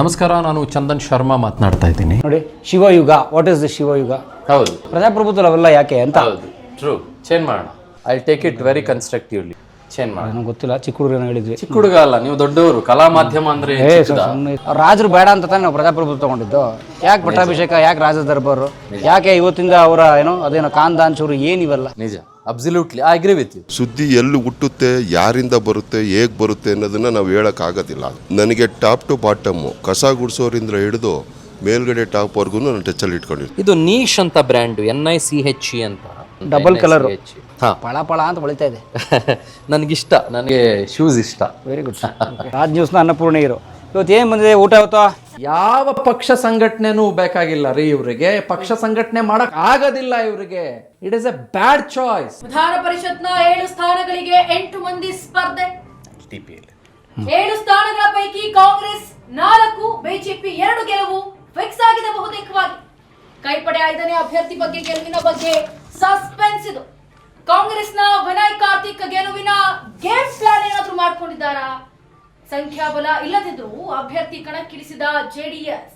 ನಮಸ್ಕಾರ, ನಾನು ಚಂದನ್ ಶರ್ಮಾ ಮಾತನಾಡ್ತಾ ಇದ್ದೀನಿ. ನೋಡಿ, ಶಿವಯುಗ. What is the Shivayuga? ಹೌದು, ಪ್ರಜಾಪ್ರಭುತ್ವ ಅವೆಲ್ಲ ಯಾಕೆ ಅಂತ. ಹೌದು, ಟ್ರೂ. ಚೇಂಜ್ ಮಾಡೋಣ. I take it very constructively. Change ಮಾಡೋಣ. ನನಗೆ ಗೊತ್ತಿಲ್ಲ, ಚಿಕ್ಕ ಹುಡುಗರು ಹೇಳಿದ್ವಿ. ಚಿಕ್ಕ ಹುಡುಗ ಅಲ್ಲ, ನೀವು ದೊಡ್ಡವರು. ಕಲಾ ಮಾಧ್ಯಮ ಅಂದ್ರೆ ರಾಜರು ಬೇಡ ಅಂತ ತಾನೇ ನಾವು ಪ್ರಜಾಪ್ರಭುತ್ವ ತಗೊಂಡಿದ್ದು. ಯಾಕೆ ಪಟ್ಟಾಭಿಷೇಕ, ಯಾಕೆ ರಾಜ ದರ್ಬಾರು, ಯಾಕೆ ಇವತ್ತಿಂದ ಅವರ ಅದೇನೋ ಖಾನ್ದಾನ್ ಚೂರು ಏನಿವೆಲ್ಲ? ನಿಜ, absolutely I agree with you. ಸುದ್ದಿ ಎಲ್ಲಿ ಹುಟ್ಟುತ್ತೆ, ಯಾರಿಂದ ಬರುತ್ತೆ, ಹೇಗೆ ಬರುತ್ತೆ ಅನ್ನೋದನ್ನ ನಾವು ಹೇಳೋಕ್ಕಾಗೋದಿಲ್ಲ. ನನಗೆ ಟಾಪ್ ಟು ಬಾಟಮ್ಮು ಕಸ ಗುಡಿಸೋರಿಂದ ಹಿಡಿದು ಮೇಲ್ಗಡೆ ಟಾಪ್ವರೆಗೂ ನಾನು ಟಚಲ್ಲಿ ಇಟ್ಕೊಂಡಿರ್ತೀನಿ. ಇದು ನೀಶ್ ಅಂತ ಬ್ರ್ಯಾಂಡು, NICHE ಅಂತ, ಡಬಲ್ ಕಲರ್, ಪಳ ಪಳ ಅಂತ ಹೊಳಿತಾ ಇದೆ. ನನಗಿಷ್ಟ, ನನಗೆ ಶೂಸ್ ಇಷ್ಟ. Very good. ರಾಜ್ ನ್ಯೂಸ್ನ ಅನ್ನಪೂರ್ಣ ಇರು. ಇವತ್ತು ಏನು ಬಂದಿದೆ ಊಟ? ಇವತ್ತು ಯಾವ ಪಕ್ಷ ಸಂಘಟನೆನೂ ಬೇಕಾಗಿಲ್ಲ ರೀ ಇವರಿಗೆ. ಪಕ್ಷ ಸಂಘಟನೆ ಮಾಡಕ್ ಆಗೋದಿಲ್ಲ ಇವರಿಗೆ. It is a bad choice. ವಿಧಾನ ಪರಿಷತ್ನ 7 ಸ್ಥಾನಗಳಿಗೆ 8 ಮಂದಿ ಸ್ಪರ್ಧೆ. 7 ಸ್ಥಾನಗಳ ಪೈಕಿ ಕಾಂಗ್ರೆಸ್ 4, ಬಿಜೆಪಿ 2 ಗೆಲುವು ಫಿಕ್ಸ್ ಆಗಿದೆ ಬಹುತೇಕವಾಗಿ. ಕೈಪಡೆ 5ನೇ ಅಭ್ಯರ್ಥಿ ಬಗ್ಗೆ ಗೆಲುವಿನ ಬಗ್ಗೆ ಸಸ್ಪೆನ್ಸ್ ಇದು. ಕಾಂಗ್ರೆಸ್ನ ವಿನಯ್ ಕಾರ್ತಿಕ್ ಗೆಲುವಿನ ಗೇಮ್ ಪ್ಲಾನ್ ಏನಾದ್ರೂ ಮಾಡ್ಕೊಂಡಿದ್ದಾರಾ? ಸಂಖ್ಯಾಬಲ ಇಲ್ಲದಿದ್ರು ಅಭ್ಯರ್ಥಿ ಕಣಕ್ಕಿಳಿಸಿದ JDS.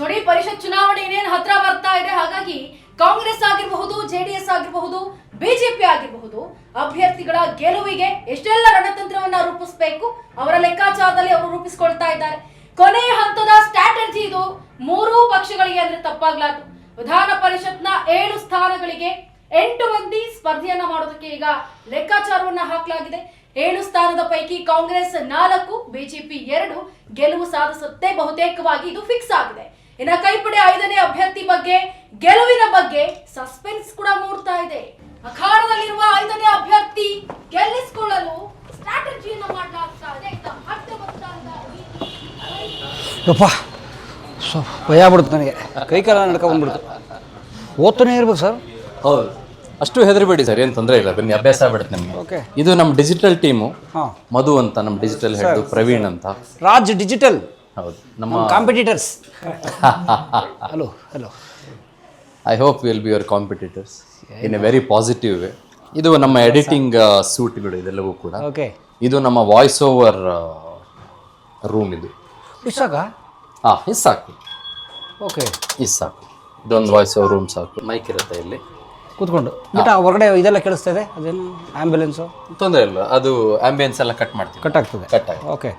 ನೋಡಿ, ಪರಿಷತ್ ಚುನಾವಣೆ ಏನೇನು ಹತ್ರ ಬರ್ತಾ ಇದೆ, ಹಾಗಾಗಿ ಕಾಂಗ್ರೆಸ್ ಆಗಿರಬಹುದು, JDS ಆಗಿರಬಹುದು, ಬಿಜೆಪಿ ಆಗಿರಬಹುದು, ಅಭ್ಯರ್ಥಿಗಳ ಗೆಲುವಿಗೆ ಎಷ್ಟೆಲ್ಲ ರಣತಂತ್ರವನ್ನ ರೂಪಿಸಬೇಕು ಅವರ ಲೆಕ್ಕಾಚಾರದಲ್ಲಿ ಅವರು ರೂಪಿಸಿಕೊಳ್ತಾ ಇದ್ದಾರೆ. ಕೊನೆಯ ಹಂತದ ಸ್ಟ್ರಾಟಜಿ ಇದು 3 ಪಕ್ಷಗಳಿಗೆ ಅಂದ್ರೆ ತಪ್ಪಾಗ್ಲಾರ್ದು. ವಿಧಾನ ಪರಿಷತ್ನ 7 ಸ್ಥಾನಗಳಿಗೆ 8 ಮಂದಿ ಸ್ಪರ್ಧೆಯನ್ನ ಮಾಡೋದಕ್ಕೆ ಈಗ ಲೆಕ್ಕಾಚಾರವನ್ನ ಹಾಕಲಾಗಿದೆ. 7 ಸ್ಥಾನದ ಪೈಕಿ ಕಾಂಗ್ರೆಸ್ 4, ಬಿಜೆಪಿ 2 ಗೆಲುವು ಸಾಧಿಸುತ್ತೆ ಬಹುತೇಕವಾಗಿ, ಇದು ಫಿಕ್ಸ್ ಆಗಿದೆ. ಇನ್ನು ಕೈಪಡೆ 5ನೇ ಅಭ್ಯರ್ಥಿ ಬಗ್ಗೆ ಗೆಲುವಿನ ಬಗ್ಗೆ ಸಸ್ಪೆನ್ಸ್ ಕೂಡ ಮೂಡ್ತಾ ಇದೆ. ಅಖಾಡದಲ್ಲಿರುವ 5ನೇ ಅಭ್ಯರ್ಥಿ ಗೆಲ್ಲಿಸಿಕೊಳ್ಳಲು ಸ್ಟ್ರಾಟಜಿಯನ್ನ ಮಾಡಲಾಗ್ತಾ ಇದೆ. ಭಯ ಬಿಡುತ್ತೆ ನನಗೆ, ಕೈ ಕಾಲ ನಡ್ಕೊಂಡು ಬಂದ್ಬಿಡ್ತು. ಓದ್ತಾನೆ ಇರ್ಬೇಕು ಸರ್. ಹೌದು, ಅಷ್ಟು ಹೆದರಿಬೇಡಿ ಸರ್, ಏನು ತೊಂದರೆ ಇಲ್ಲ. ಬನ್ನಿ, ಅಭ್ಯಾಸ ಆಗ್ಬಿಡುತ್ತೆ ನಮಗೆ. ಓಕೆ, ಇದು ನಮ್ಮ ಡಿಜಿಟಲ್ ಟೀಮು. ಹಾಂ, ಮಧು ಅಂತ ನಮ್ಮ ಡಿಜಿಟಲ್ ಹೆಡ್, ಪ್ರವೀಣ್ ಅಂತ. ರಾಜ್ ಡಿಜಿಟಲ್. ಹೌದು, ನಮ್ಮ competitors. Hello hello. I hope will be your competitors in a very positive way. ಇದು ನಮ್ಮ ಎಡಿಟಿಂಗ್ ಸೂಟ್ಗಳು ಇದೆಲ್ಲವೂ ಕೂಡ. ಓಕೆ, ಇದು ನಮ್ಮ ವಾಯ್ಸ್ ಓವರ್ ರೂಮ್. ಇದು ಇಷ್ಟಾಗ? ಇದು ಸಾಕು. ಓಕೆ, ಇದು ಸಾಕು. ಇದೊಂದು ವಾಯ್ಸ್ ಓವರ್ ರೂಮ್ ಸಾಕು. ಮೈಕ್ ಇರುತ್ತೆ ಇಲ್ಲಿ ಕೂತ್ಕೊಂಡು. ಬಟ್ ಹೊರಗಡೆ ಇದೆಲ್ಲ ಕೇಳಿಸ್ತಾ ಇದೆ, ಅದೇನು ಆ್ಯಂಬುಲೆನ್ಸು? ತೊಂದರೆ ಇಲ್ಲ, ಅದು ಆಂಬಿಯನ್ಸ್ ಎಲ್ಲ ಕಟ್ ಮಾಡ್ತೀವಿ. ಕಟ್ ಆಗ್ತದೆ. ಕಟ್ ಆಗಿ. ಓಕೆ.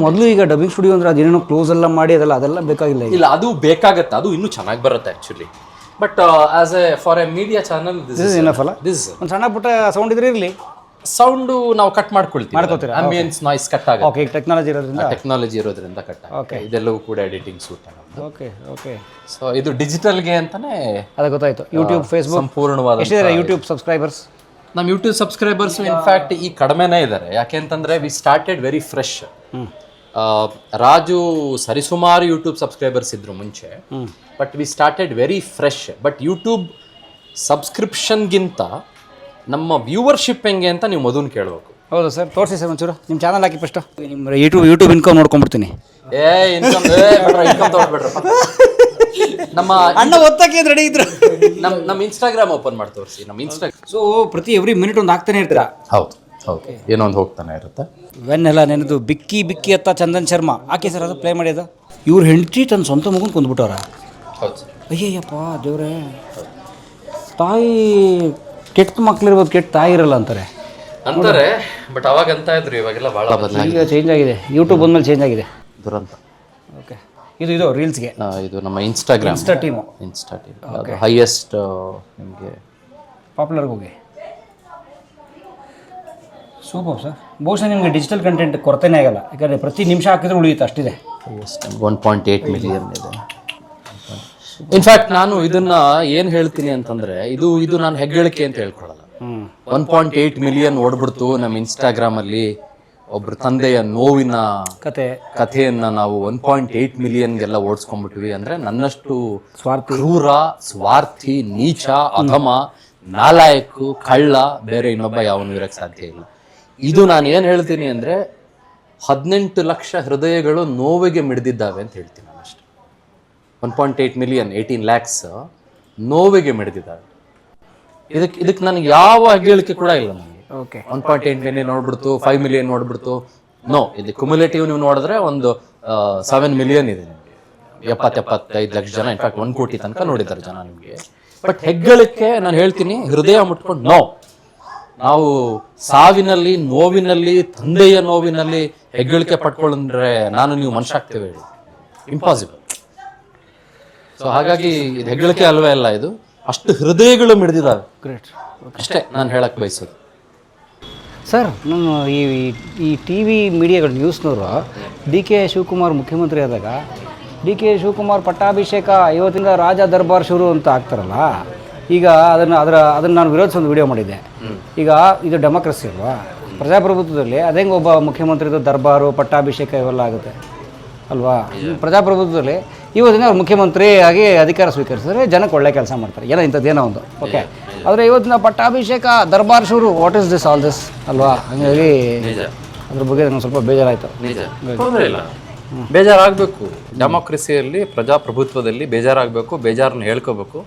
ಮೊದಲು ಈಗ ಡಬ್ಬಿಂಗ್ ಸ್ಟುಡಿಯೋ ಅಂದ್ರೆ ಅದೇನೋ ಕ್ಲೋಸ್ ಎಲ್ಲ ಮಾಡಿ ಅದೆಲ್ಲ ಬೇಕಾಗಿಲ್ಲ. ಇಲ್ಲ, ಅದು ಬೇಕಾಗತ್ತೆ, ಅದು ಇನ್ನೂ ಚೆನ್ನಾಗಿ ಬರುತ್ತೆ actually. But as A for A media channel this is enough ಅಲ್ಲ. ದಿಸ್ ಒಂದು ಸಣ್ಣ ಪುಟ್ಟ ಸೌಂಡ್ ಇದ್ರೆ ಇರಲಿ. ಸೌಂಡು ನಾವು ಕಟ್ ಮಾಡ್ಕೊಳ್ತೀವಿ. ಆಂಬಿಯನ್ಸ್ ನಾಯ್ಸ್ ಕಟ್ ಆಗುತ್ತೆ. ಓಕೆ, ಟೆಕ್ನಾಲಜಿ ಇರೋದ್ರಿಂದ ಕಟ್ ಆಗುತ್ತೆ. ಓಕೆ, ಇದೆಲ್ಲವೂ ಕೂಡ editing suite. Okay okay. So ಇದು ಡಿಜಿಟಲ್ಗೆ ಅಂತಾನೆ. ಅದು ಗೊತ್ತಾಯ್ತು. ಯೂಟ್ಯೂಬ್, ಫೇಸ್ಬುಕ್ ಸಂಪೂರ್ಣವಾದ ಎಷ್ಟಿದ್ದಾರೆ ಯೂಟ್ಯೂಬ್ ಸಬ್ಸ್ಕ್ರೈಬರ್ಸ್? ನಮ್ಮ ಯೂಟ್ಯೂಬ್ ಸಬ್ಸ್ಕ್ರೈಬರ್ಸ್ ಇನ್ಫ್ಯಾಕ್ಟ್ ಈ ಕಡಿಮೆನೇ ಇದ್ದಾರೆ. ಯಾಕೆಂತಂದ್ರೆ we started very fresh. Raju ಸರಿಸುಮಾರು ಯೂಟ್ಯೂಬ್ ಸಬ್ಸ್ಕ್ರೈಬರ್ಸ್ ಇದ್ರು ಮುಂಚೆ, but we started very fresh. But YouTube ಸಬ್ಸ್ಕ್ರಿಪ್ಷನ್ಗಿಂತ ನಮ್ಮ ವ್ಯೂವರ್ಶಿಪ್ ಹೆಂಗೆ ಅಂತ ನೀವು ಮೊದಲು ಕೇಳಬೇಕು. ಹೌದು ಸರ್, ತೋರಿಸಿ ಸರ್ ಒಂಚೂರು ನಿಮ್ಮ ಚಾನಲ್ ಹಾಕಿ ಫಸ್ಟು. ನಿಮ್ಮ ಯೂಟ್ಯೂಬ್ ಇನ್ಕಮ್ ನೋಡ್ಕೊಂಡ್ಬಿಡ್ತೀನಿ. ಇನ್ಕಮ್ ತಗೊಳ್ಬೇಡ್ರಪ್ಪ. ನಮ್ಮ ಅಣ್ಣ ಒತ್ತಕ್ಕೆ ರೆಡಿ ಇದ್ರು. ನಮ್ಮ ಇನ್ಸ್ಟಾಗ್ರಾಮ್ ಓಪನ್ ಮಾಡಿ ತೋರಿಸಿ. ನಮ್ಮ ಇನ್ಸ್ಟಾಗ್ರಾಮ್. ಸೊ ಪ್ರತಿ ಎವ್ರಿ ಮಿನಿಟ್ ಒಂದು ಹಾಕ್ತಾನೆ ಇರ್ತೀರಾ? ಹೌದು ಹೌದು, ಏನೋ ಒಂದು ಹೋಗ್ತಾನೆ ಇರುತ್ತೆ. ವೆನ್ನೆಲ್ಲ ನೆನೆದು ಬಿಕ್ಕಿ ಬಿಕ್ಕಿ ಅತ್ತ ಚಂದನ್ ಶರ್ಮಾ ಹಾಕಿ ಸರ್, ಅದು ಪ್ಲೇ ಮಾಡಿದ. ಇವ್ರು ಹೆಂಡತಿ ತನ್ನ ಸ್ವಂತ ಮಗನ ಕೊಂದ್ಬಿಟ್ಟವ್ರ. ಹೌದು. ಅಯ್ಯಯ್ಯಪ್ಪ ದೇವ್ರೆ. ತಾಯಿ ಕೆಟ್ಟ ಮಕ್ಳಿರ್ಬೋದು, ಕೆಟ್ಟ ತಾಯಿ ಇರಲ್ಲ ಅಂತಾರೆ. ಬಟ್ ಅವಾಗ ಅಂತ ಇದ್ರು, ಇವಾಗೆಲ್ಲ ಭಾಳ ಬದಲಾಗಿದೆ. ಈಗ ಚೇಂಜ್ ಆಗಿದೆ, ಯೂಟ್ಯೂಬ್ ಬಂದ್ಮೇಲೆ ಚೇಂಜ್ ಆಗಿದೆ. ದುರಂತ. ಓಕೆ, ಇದು ರೀಲ್ಸ್ಗೆ. ಇದು ನಮ್ಮ ಇನ್ಸ್ಟಾ ಟೀಮ್. ಹೈಯೆಸ್ಟ್ ನಿಮಗೆ ಪಾಪ್ಯುಲರ್ಗೆ ಹೋಗಿ. Super sir. ಬಹುಶಃ ನಿಮಗೆ ಡಿಜಿಟಲ್ ಕಂಟೆಂಟ್ ಕೊರತೆನೇ ಆಗಲ್ಲ, ಯಾಕಂದರೆ ಪ್ರತಿ ನಿಮಿಷ ಹಾಕಿದ್ರೆ ಉಳಿಯುತ್ತೆ, ಅಷ್ಟಿದೆ. 1.8 ಮಿಲಿಯನ್ ಇದೆ. ಇನ್ಫ್ಯಾಕ್ಟ್ ನಾನು ಇದನ್ನ ಏನು ಹೇಳ್ತೀನಿ ಅಂತಂದ್ರೆ, ಇದು ನಾನು ಹೆಗ್ಗಳಿಕೆ ಅಂತ ಹೇಳ್ಕೊಳ್ಳಲ್ಲ. 1.8 ಮಿಲಿಯನ್ ಓಡ್ಬಿಡ್ತು ನಮ್ಮ ಇನ್ಸ್ಟಾಗ್ರಾಮಲ್ಲಿ. ಒಬ್ರು ತಂದೆಯ ನೋವಿನ ಕಥೆಯನ್ನ ನಾವು 1.8 ಮಿಲಿಯನ್ಗೆಲ್ಲ ಓಡಿಸ್ಕೊಂಡ್ಬಿಟ್ವಿ ಅಂದ್ರೆ, ನನ್ನಷ್ಟು ಕ್ರೂರ, ಸ್ವಾರ್ಥಿ, ನೀಚ, ಅಧಮ, ನಾಲಾಯಕು, ಕಳ್ಳ ಬೇರೆ ಇನ್ನೊಬ್ಬ ಯಾವನು ಇರಕ್ಕೆ ಸಾಧ್ಯ ಇಲ್ಲ. ಇದು ನಾನು ಏನು ಹೇಳ್ತೀನಿ ಅಂದರೆ, 18 ಲಕ್ಷ ಹೃದಯಗಳು ನೋವಿಗೆ ಮಿಡಿದಿದ್ದಾವೆ ಅಂತ ಹೇಳ್ತೀನಿ ನಾನು ಅಷ್ಟೇ. 1.8 ಮಿಲಿಯನ್, 18 ಲ್ಯಾಕ್ಸ್ ನೋವಿಗೆ ಮಿಡಿದಿದ್ದಾವೆ. ಇದಕ್ಕೆ ನನಗೆ ಯಾವ ಹೇಳಿಕೆ ಕೂಡ ಇಲ್ಲ ನನಗೆ. 1.8 ಮಿಲಿಯನ್ ನೋಡ್ಬಿಡ್ತು, 5 ಮಿಲಿಯನ್ ನೋಡ್ಬಿಡ್ತು, ನೋ. ಇದು ಕ್ಯುಮುಲೇಟಿವ್ ನೀವು ನೋಡಿದ್ರೆ ಒಂದು 7 ಮಿಲಿಯನ್ ಇದೆ ನಿಮಗೆ, 75 ಲಕ್ಷ ಜನ, ಇನ್ಫ್ಯಾಕ್ಟ್ 1 ಕೋಟಿ ತನಕ ನೋಡಿದ್ದಾರೆ ಜನ ನಿಮಗೆ. ಬಟ್ ಹೆಗ್ಗಳಿಕೆ ನಾನು ಹೇಳ್ತೀನಿ, ಹೃದಯ ಮುಟ್ಕೊಂಡು ನಾವು ಸಾವಿನಲ್ಲಿ, ನೋವಿನಲ್ಲಿ, ತಂದೆಯ ನೋವಿನಲ್ಲಿ ಹೆಗ್ಗಳಿಕೆ ಪಡ್ಕೊಂಡ್ರೆ ನಾನು ನೀವು ಮನುಷ್ಯ ಆಗ್ತೇವೆ ಹೇಳಿ, ಇಂಪಾಸಿಬಲ್. ಸೊ ಹಾಗಾಗಿ ಇದು ಹೆಗ್ಗಳಿಕೆ ಅಲ್ವೇ ಅಲ್ಲ, ಇದು ಅಷ್ಟು ಹೃದಯಗಳು ಮಿಡಿದಿದ್ದಾವೆ. ಗ್ರೇಟ್. ಅಷ್ಟೇ ನಾನು ಹೇಳಕ್ ಬಯಸೋದು. ಸರ್, ನಮ್ಮ ಈ ಟಿ ವಿ ಮೀಡಿಯಾಗಳು, ನ್ಯೂಸ್ನವರು ಡಿ ಕೆ ಶಿವಕುಮಾರ್ ಮುಖ್ಯಮಂತ್ರಿ ಆದಾಗ ಡಿ ಕೆ ಶಿವಕುಮಾರ್ ಪಟ್ಟಾಭಿಷೇಕ ಇವತ್ತಿಂದ ರಾಜ ದರ್ಬಾರ್ ಶುರು ಅಂತ ಆಗ್ತಾರಲ್ಲ, ಈಗ ಅದನ್ನು ನಾನು ವಿರೋಧಿಸಿ ಒಂದು ವಿಡಿಯೋ ಮಾಡಿದ್ದೆ. ಈಗ ಇದು ಡೆಮೋಕ್ರಸಿ ಅಲ್ವಾ, ಪ್ರಜಾಪ್ರಭುತ್ವದಲ್ಲಿ ಅದೇಂಗೆ ಒಬ್ಬ ಮುಖ್ಯಮಂತ್ರಿದು ದರ್ಬಾರು, ಪಟ್ಟಾಭಿಷೇಕ ಇವೆಲ್ಲ ಆಗುತ್ತೆ ಅಲ್ವಾ? ಪ್ರಜಾಪ್ರಭುತ್ವದಲ್ಲಿ ಇವತ್ತಿನ ಅವ್ರು ಮುಖ್ಯಮಂತ್ರಿ ಆಗಿ ಅಧಿಕಾರ ಸ್ವೀಕರಿಸಿದ್ರೆ ಜನಕ್ಕೆ ಒಳ್ಳೆ ಕೆಲಸ ಮಾಡ್ತಾರೆ, ಏನೋ ಇಂಥದ್ದೇನೋ ಒಂದು. ಓಕೆ, ಆದರೆ ಇವತ್ತಿನ ಪಟ್ಟಾಭಿಷೇಕ ದರ್ಬಾರ್ ಶುರು, what is this all this ಅಲ್ವಾ? ಹಾಗಾಗಿ ಅದ್ರ ಬಗ್ಗೆ ನನಗೆ ಸ್ವಲ್ಪ ಬೇಜಾರಾಯಿತು. ತೊಂದರೆ ಇಲ್ಲ, ಬೇಜಾರಾಗಬೇಕು. ಡೆಮೋಕ್ರಸಿಯಲ್ಲಿ, ಪ್ರಜಾಪ್ರಭುತ್ವದಲ್ಲಿ ಬೇಜಾರಾಗಬೇಕು, ಬೇಜಾರನ್ನ ಹೇಳ್ಕೋಬೇಕು.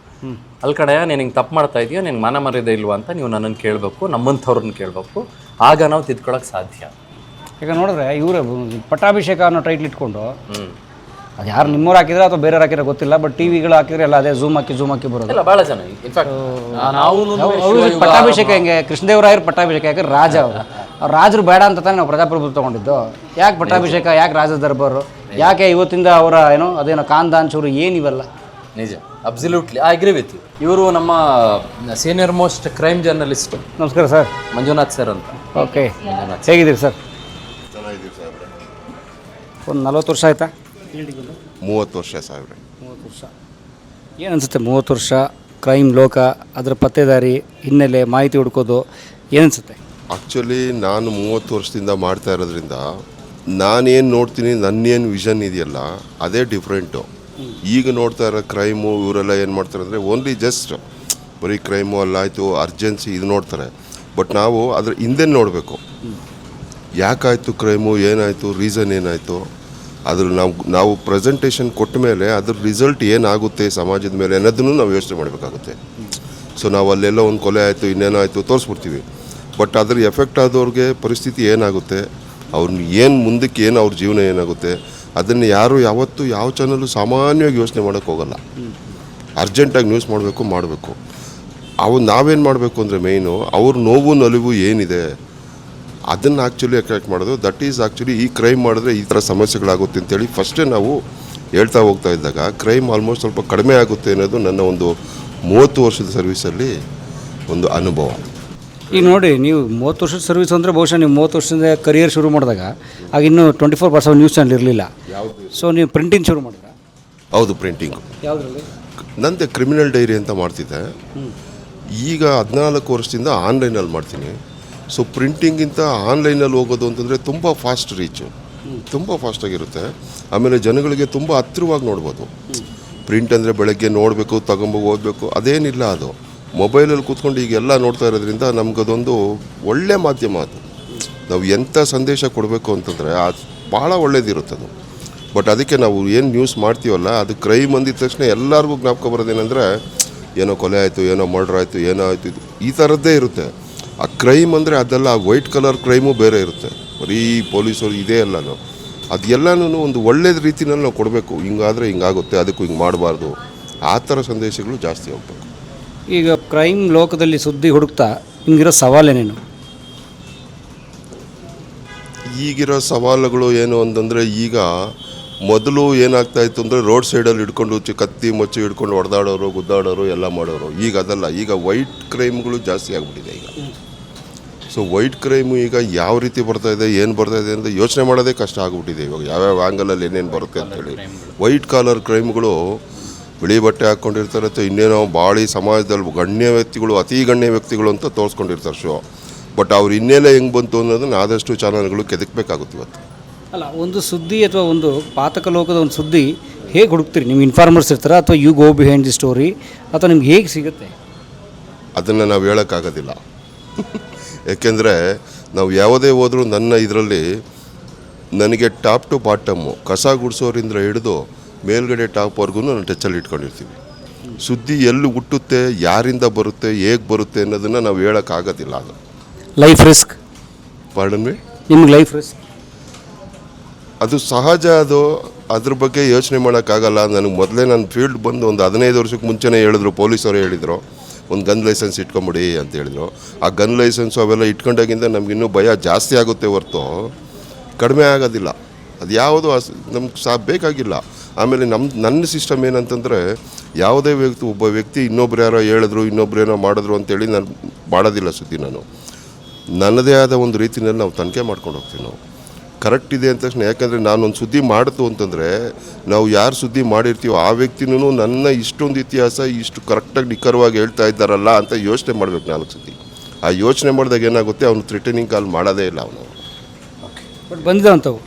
ಅಲ್ಲಿ ಕಡೆ ನೀನು ಹಿಂಗೆ ತಪ್ಪು ಮಾಡ್ತಾ ಇದೆಯಾ, ನಿನ್ಗೆ ಮಾನ ಮರ್ಯಾದೆ ಇಲ್ವಾ ಅಂತ ನೀವು ನನ್ನನ್ನು ಕೇಳಬೇಕು, ನಮ್ಮಂಥವ್ರನ್ನ ಕೇಳಬೇಕು. ಆಗ ನಾವು ತಿದ್ಕೊಳ್ಳೋಕೆ ಸಾಧ್ಯ. ಈಗ ನೋಡಿದ್ರೆ ಇವರೇ ಪಟ್ಟಾಭಿಷೇಕ ಅನ್ನೋ ಟೈಟ್ಲ್ ಇಟ್ಕೊಂಡು, ಅದು ಯಾರು ನಿಮ್ಮವ್ರು ಹಾಕಿದ್ರೆ ಅಥವಾ ಬೇರೆಯವ್ರು ಹಾಕಿದ್ರೆ ಗೊತ್ತಿಲ್ಲ, ಬಟ್ ಟಿವಿಗಳು ಹಾಕಿದ್ರೆ ಎಲ್ಲ ಅದೇ ಝೂಮ್ ಹಾಕಿ ಬರೋದು. ಇಲ್ಲ, ಭಾಳ ಜನ ಇನ್ಫ್ಯಾಕ್ಟ್ ಪಟ್ಟಾಭಿಷೇಕ ಹೆಂಗೆ ಕೃಷ್ಣದೇವರಾಯರು ಪಟ್ಟಾಭಿಷೇಕ ಯಾಕಂದ್ರೆ ರಾಜ ಅವರು ರಾಜರು ಬೇಡ ಅಂತ ತಾನೇ ನಾವು ಪ್ರಜಾಪ್ರಭುತ್ವ ತಗೊಂಡಿದ್ದು. ಯಾಕೆ ಪಟ್ಟಾಭಿಷೇಕ, ಯಾಕೆ ರಾಜ ದರ್ಬಾರು, ಯಾಕೆ ಇವತ್ತಿಂದ ಅವರ ಅದೇನೋ ಖಾನ್ದಾನ್ ಚೂರು ಏನಿವೆಲ್ಲ? ನಿಜ, absolutely I agree with you. ಇವರು ನಮ್ಮ ಸೀನಿಯರ್ ಮೋಸ್ಟ್ ಕ್ರೈಮ್ ಜರ್ನಲಿಸ್ಟ್. ನಮಸ್ಕಾರ ಸರ್. ಮಂಜುನಾಥ್ ಸರ್ ಅಂತ. ಓಕೆ, ಹೇಗಿದ್ದೀರಿ ಸರ್? ಒಂದು 40 ವರ್ಷ ಆಯ್ತಾ? 30 ವರ್ಷ ಸಾಹೇಬ್ರೆ. 30 ವರ್ಷ. ಏನು ಅನಿಸುತ್ತೆ 30 ವರ್ಷ ಕ್ರೈಮ್ ಲೋಕ, ಅದರ ಪತ್ತೆದಾರಿ, ಹಿನ್ನೆಲೆ, ಮಾಹಿತಿ ಹುಡ್ಕೋದು ಏನನ್ಸುತ್ತೆ? ಆ್ಯಕ್ಚುಲಿ ನಾನು 30 ವರ್ಷದಿಂದ ಮಾಡ್ತಾ ಇರೋದ್ರಿಂದ ನಾನೇನು ನೋಡ್ತೀನಿ, ನನ್ನೇನು ವಿಷನ್ ಇದೆಯಲ್ಲ ಅದೇ ಡಿಫ್ರೆಂಟು. ಈಗ ನೋಡ್ತಾ ಇರೋ ಕ್ರೈಮು ಇವರೆಲ್ಲ ಏನು ಮಾಡ್ತಾರೆ ಅಂದರೆ ಓನ್ಲಿ ಜಸ್ಟ್ ಬರೀ ಕ್ರೈಮು ಅಲ್ಲಾಯಿತು, ಅರ್ಜೆನ್ಸಿ ಇದು ನೋಡ್ತಾರೆ. ಬಟ್ ನಾವು ಅದ್ರ ಹಿಂದೆ ನೋಡಬೇಕು, ಯಾಕಾಯಿತು ಕ್ರೈಮು, ಏನಾಯಿತು, ರೀಸನ್ ಏನಾಯಿತು, ಅದ್ರ ನಾವು ಪ್ರೆಸೆಂಟೇಷನ್ ಕೊಟ್ಟ ಮೇಲೆ ಅದ್ರ ರಿಸಲ್ಟ್ ಏನಾಗುತ್ತೆ ಸಮಾಜದ ಮೇಲೆ ಅನ್ನೋದನ್ನು ನಾವು ಯೋಚನೆ ಮಾಡಬೇಕಾಗುತ್ತೆ. ಸೊ ನಾವು ಅಲ್ಲೆಲ್ಲ ಒಂದು ಕೊಲೆ ಆಯಿತು, ಇನ್ನೇನೋ ಆಯಿತು ತೋರಿಸ್ಬಿಡ್ತೀವಿ. ಬಟ್ ಅದ್ರ ಎಫೆಕ್ಟ್ ಆದವ್ರಿಗೆ ಪರಿಸ್ಥಿತಿ ಏನಾಗುತ್ತೆ, ಅವ್ರನ್ನ ಏನು ಮುಂದಕ್ಕೆ ಏನು ಅವ್ರ ಜೀವನ ಏನಾಗುತ್ತೆ, ಅದನ್ನು ಯಾರು ಯಾವತ್ತೂ ಯಾವ ಚಾನಲ್ಲು ಸಾಮಾನ್ಯವಾಗಿ ಯೋಚನೆ ಮಾಡೋಕ್ಕೆ ಹೋಗಲ್ಲ. ಅರ್ಜೆಂಟಾಗಿ ನ್ಯೂಸ್ ಮಾಡಬೇಕು. ನಾವೇನು ಮಾಡಬೇಕು ಅಂದರೆ ಮೇಯ್ನು ಅವ್ರ ನೋವು ನಲಿವು ಏನಿದೆ ಅದನ್ನು ಆ್ಯಕ್ಚುಲಿ ಅಟ್ರಾಕ್ಟ್ ಮಾಡೋದು. ದಟ್ ಈಸ್ ಆ್ಯಕ್ಚುಲಿ ಈ ಕ್ರೈಮ್ ಮಾಡಿದ್ರೆ ಈ ಥರ ಸಮಸ್ಯೆಗಳಾಗುತ್ತೆ ಅಂತೇಳಿ ಫಸ್ಟೇ ನಾವು ಹೇಳ್ತಾ ಹೋಗ್ತಾ ಇದ್ದಾಗ ಕ್ರೈಮ್ ಆಲ್ಮೋಸ್ಟ್ ಸ್ವಲ್ಪ ಕಡಿಮೆ ಆಗುತ್ತೆ ಅನ್ನೋದು ನನ್ನ ಒಂದು 30 ವರ್ಷದ ಸರ್ವಿಸಲ್ಲಿ ಒಂದು ಅನುಭವ. ಈಗ ನೋಡಿ, ನೀವು 30 ವರ್ಷದ ಸರ್ವಿಸ್ ಅಂದರೆ ಬಹುಶಃ ನೀವು 30 ವರ್ಷದಿಂದ ಕರಿಯರ್ ಶುರು ಮಾಡಿದಾಗ ಆಗ ಇನ್ನೂ 24/7 ನ್ಯೂಸ್ ಚಾನಲ್ ಇರಲಿಲ್ಲ. ಸೊ ನೀವು ಪ್ರಿಂಟಿಂಗ್ ಶುರು ಮಾಡಿದ್ರಾ? ಹೌದು, ಪ್ರಿಂಟಿಂಗು. ಯಾವುದರಲ್ಲಿ? ನಂದೆ ಕ್ರಿಮಿನಲ್ ಡೈರಿ ಅಂತ ಮಾಡ್ತಿದ್ದೆ. ಈಗ 14 ವರ್ಷದಿಂದ ಆನ್ಲೈನಲ್ಲಿ ಮಾಡ್ತೀನಿ. ಸೊ ಪ್ರಿಂಟಿಂಗಿಂತ ಆನ್ಲೈನಲ್ಲಿ ಹೋಗೋದು ಅಂತಂದರೆ ತುಂಬ ಫಾಸ್ಟ್ ರೀಚು, ತುಂಬ ಫಾಸ್ಟಾಗಿರುತ್ತೆ. ಆಮೇಲೆ ಜನಗಳಿಗೆ ತುಂಬ ಹತ್ತಿರವಾಗಿ ನೋಡ್ಬೋದು. ಪ್ರಿಂಟ್ ಅಂದರೆ ಬೆಳಗ್ಗೆ ನೋಡಬೇಕು, ತಗೊಂಬೋಗಿ ಓದಬೇಕು, ಅದೇನಿಲ್ಲ. ಅದು ಮೊಬೈಲಲ್ಲಿ ಕೂತ್ಕೊಂಡು ಈಗೆಲ್ಲ ನೋಡ್ತಾ ಇರೋದ್ರಿಂದ ನಮಗದೊಂದು ಒಳ್ಳೆ ಮಾಧ್ಯಮ. ಅದು ನಾವು ಎಂಥ ಸಂದೇಶ ಕೊಡಬೇಕು ಅಂತಂದರೆ ಅದು ಭಾಳ ಒಳ್ಳೇದಿರುತ್ತೆ ಅದು. ಬಟ್ ಅದಕ್ಕೆ ನಾವು ಏನು ನ್ಯೂಸ್ ಮಾಡ್ತೀವಲ್ಲ, ಅದು ಕ್ರೈಮ್ ಅಂದಿದ ತಕ್ಷಣ ಎಲ್ಲರಿಗೂ ಜ್ಞಾಪಕ ಬರೋದೇನೆಂದರೆ ಏನೋ ಕೊಲೆ ಆಯಿತು, ಏನೋ ಮರ್ಡ್ರ್ ಆಯಿತು, ಏನೋ ಆಯಿತು, ಇದು ಈ ಥರದ್ದೇ ಇರುತ್ತೆ. ಆ ಕ್ರೈಮ್ ಅಂದರೆ ಅದೆಲ್ಲ ವೈಟ್ ಕಲರ್ ಕ್ರೈಮು ಬೇರೆ ಇರುತ್ತೆ, ಬರೀ ಪೊಲೀಸರು ಇದೇ ಎಲ್ಲನೂ. ಅದೆಲ್ಲನೂ ಒಂದು ಒಳ್ಳೆಯ ರೀತಿಯಲ್ಲಿ ನಾವು ಕೊಡಬೇಕು. ಹಿಂಗಾದರೆ ಹಿಂಗಾಗುತ್ತೆ, ಅದಕ್ಕೂ ಹಿಂಗೆ ಮಾಡಬಾರ್ದು, ಆ ಥರ ಸಂದೇಶಗಳು ಜಾಸ್ತಿ ಹೋಗ್ಬೇಕು. ಈಗ ಕ್ರೈಮ್ ಲೋಕದಲ್ಲಿ ಸುದ್ದಿ ಹುಡುಕ್ತಾ ನಿಮಗಿರೋ ಸವಾಲೇನೇನು? ಈಗಿರೋ ಸವಾಲುಗಳು ಏನು ಅಂತಂದರೆ, ಈಗ ಮೊದಲು ಏನಾಗ್ತಾಯಿತ್ತು ಅಂದರೆ ರೋಡ್ ಸೈಡಲ್ಲಿ ಹಿಡ್ಕೊಂಡು ಕತ್ತಿ ಮಚ್ಚು ಹಿಡ್ಕೊಂಡು ಹೊಡೆದಾಡೋರು, ಗುದ್ದಾಡೋರು ಎಲ್ಲ ಮಾಡೋರು. ಈಗ ಅದಲ್ಲ, ಈಗ ವೈಟ್ ಕ್ರೈಮ್ಗಳು ಜಾಸ್ತಿ ಆಗಿಬಿಟ್ಟಿದೆ ಈಗ. ಸೊ ವೈಟ್ ಕ್ರೈಮು ಈಗ ಯಾವ ರೀತಿ ಬರ್ತಾಯಿದೆ, ಏನು ಬರ್ತಾಯಿದೆ ಅಂತ ಯೋಚನೆ ಮಾಡೋದೇ ಕಷ್ಟ ಆಗಿಬಿಟ್ಟಿದೆ ಇವಾಗ. ಯಾವ್ಯಾವ ಆ್ಯಂಗಲಲ್ಲಿ ಏನೇನು ಬರುತ್ತೆ ಅಂತೇಳಿ. ವೈಟ್ ಕಾಲರ್ ಕ್ರೈಮ್ಗಳು ಬಿಳಿ ಬಟ್ಟೆ ಹಾಕ್ಕೊಂಡಿರ್ತಾರೆ, ಅಥವಾ ಇನ್ನೇನೋ ಭಾಳ ಸಮಾಜದಲ್ಲಿ ಗಣ್ಯ ವ್ಯಕ್ತಿಗಳು, ಅತಿ ಗಣ್ಯ ವ್ಯಕ್ತಿಗಳು ಅಂತ ತೋರಿಸ್ಕೊಂಡಿರ್ತಾರೆ ಶೋ. ಬಟ್ ಅವ್ರು ಇನ್ನೆಲ್ಲ ಹೆಂಗೆ ಬಂತು ಅನ್ನೋದನ್ನು ಆದಷ್ಟು ಚಾನಲ್ಗಳು ಕೆದಕಬೇಕಾಗುತ್ತೆ ಇವತ್ತು. ಅಲ್ಲ, ಒಂದು ಸುದ್ದಿ ಅಥವಾ ಒಂದು ಪಾತಕ ಲೋಕದ ಒಂದು ಸುದ್ದಿ ಹೇಗೆ ಹುಡುಕ್ತೀರಿ? ನಿಮ್ಮ ಇನ್ಫಾರ್ಮರ್ಸ್ ಇರ್ತಾರೆ, ಅಥವಾ you go behind the story, ಅಥವಾ ನಿಮ್ಗೆ ಹೇಗೆ ಸಿಗುತ್ತೆ? ಅದನ್ನು ನಾವು ಹೇಳೋಕ್ಕಾಗೋದಿಲ್ಲ. ಏಕೆಂದರೆ ನಾವು ಯಾವುದೇ ಹೋದರೂ ನನ್ನ ಇದರಲ್ಲಿ ನನಗೆ ಟಾಪ್ ಟು ಬಾಟಮ್ಮು, ಕಸ ಗುಡಿಸೋರಿಂದ ಹಿಡಿದು ಮೇಲ್ಗಡೆ ಟಾಪ್ವರೆಗೂ ನಾನು ಟಚ್ಚಲ್ಲಿ ಇಟ್ಕೊಂಡಿರ್ತೀವಿ. ಸುದ್ದಿ ಎಲ್ಲಿ ಹುಟ್ಟುತ್ತೆ, ಯಾರಿಂದ ಬರುತ್ತೆ, ಹೇಗೆ ಬರುತ್ತೆ ಅನ್ನೋದನ್ನು ನಾವು ಹೇಳೋಕ್ಕಾಗೋದಿಲ್ಲ. ಅದು ಲೈಫ್ ರಿಸ್ಕ್. Pardon me? ನಿಮ್ಗೆ ಲೈಫ್ ರಿಸ್ಕ್ ಅದು ಸಹಜ. ಅದು ಅದ್ರ ಬಗ್ಗೆ ಯೋಚನೆ ಮಾಡೋಕ್ಕಾಗಲ್ಲ. ನನಗೆ ಮೊದಲೇ ನಾನು ಫೀಲ್ಡ್ ಬಂದು ಒಂದು 15 ವರ್ಷಕ್ಕೆ ಮುಂಚೆನೇ ಹೇಳಿದ್ರು, ಪೊಲೀಸರು ಹೇಳಿದರು, ಒಂದು ಗನ್ ಲೈಸೆನ್ಸ್ ಇಟ್ಕೊಂಬಿಡಿ ಅಂತ ಹೇಳಿದ್ರು. ಆ ಗನ್ ಲೈಸೆನ್ಸು ಅವೆಲ್ಲ ಇಟ್ಕೊಂಡಾಗಿಂದ ನಮಗಿನ್ನೂ ಭಯ ಜಾಸ್ತಿ ಆಗುತ್ತೆ ಹೊರತು ಕಡಿಮೆ ಆಗೋದಿಲ್ಲ. ಅದು ಯಾವುದು ನಮ್ಗೆ ಬೇಕಾಗಿಲ್ಲ. ಆಮೇಲೆ ನನ್ನ ಸಿಸ್ಟಮ್ ಏನಂತಂದರೆ, ಯಾವುದೇ ಒಬ್ಬ ವ್ಯಕ್ತಿ ಇನ್ನೊಬ್ರು ಯಾರೋ ಹೇಳಿದ್ರು, ಇನ್ನೊಬ್ರು ಏನೋ ಮಾಡಿದ್ರು ಅಂತೇಳಿ ನಾನು ಮಾಡೋದಿಲ್ಲ ಸುದ್ದಿ. ನಾನು ನನ್ನದೇ ಆದ ಒಂದು ರೀತಿಯಲ್ಲಿ ನಾವು ತನಿಖೆ ಮಾಡ್ಕೊಂಡು ಹೋಗ್ತೀವಿ. ನಾವು ಕರೆಕ್ಟ್ ಇದೆ ಅಂತ ತಕ್ಷಣ, ಯಾಕಂದರೆ ನಾನೊಂದು ಸುದ್ದಿ ಮಾಡಿತು ಅಂತಂದರೆ ನಾವು ಯಾರು ಸುದ್ದಿ ಮಾಡಿರ್ತೀವೋ ಆ ವ್ಯಕ್ತಿನೂ ನನ್ನ ಇಷ್ಟೊಂದು ಇತಿಹಾಸ ಇಷ್ಟು ಕರೆಕ್ಟಾಗಿ ನಿಖರವಾಗಿ ಹೇಳ್ತಾ ಇದ್ದಾರಲ್ಲ ಅಂತ ಯೋಚನೆ ಮಾಡಬೇಕು 4 ಸತಿ. ಆ ಯೋಚನೆ ಮಾಡಿದಾಗ ಏನಾಗುತ್ತೆ, ಅವನು ಥ್ರೆಟನಿಂಗ್ ಕಾಲ್ ಮಾಡೋದೇ ಇಲ್ಲ. ಅವನು ಬಟ್ ಬಂದಿದ್ದಾವಂಥವು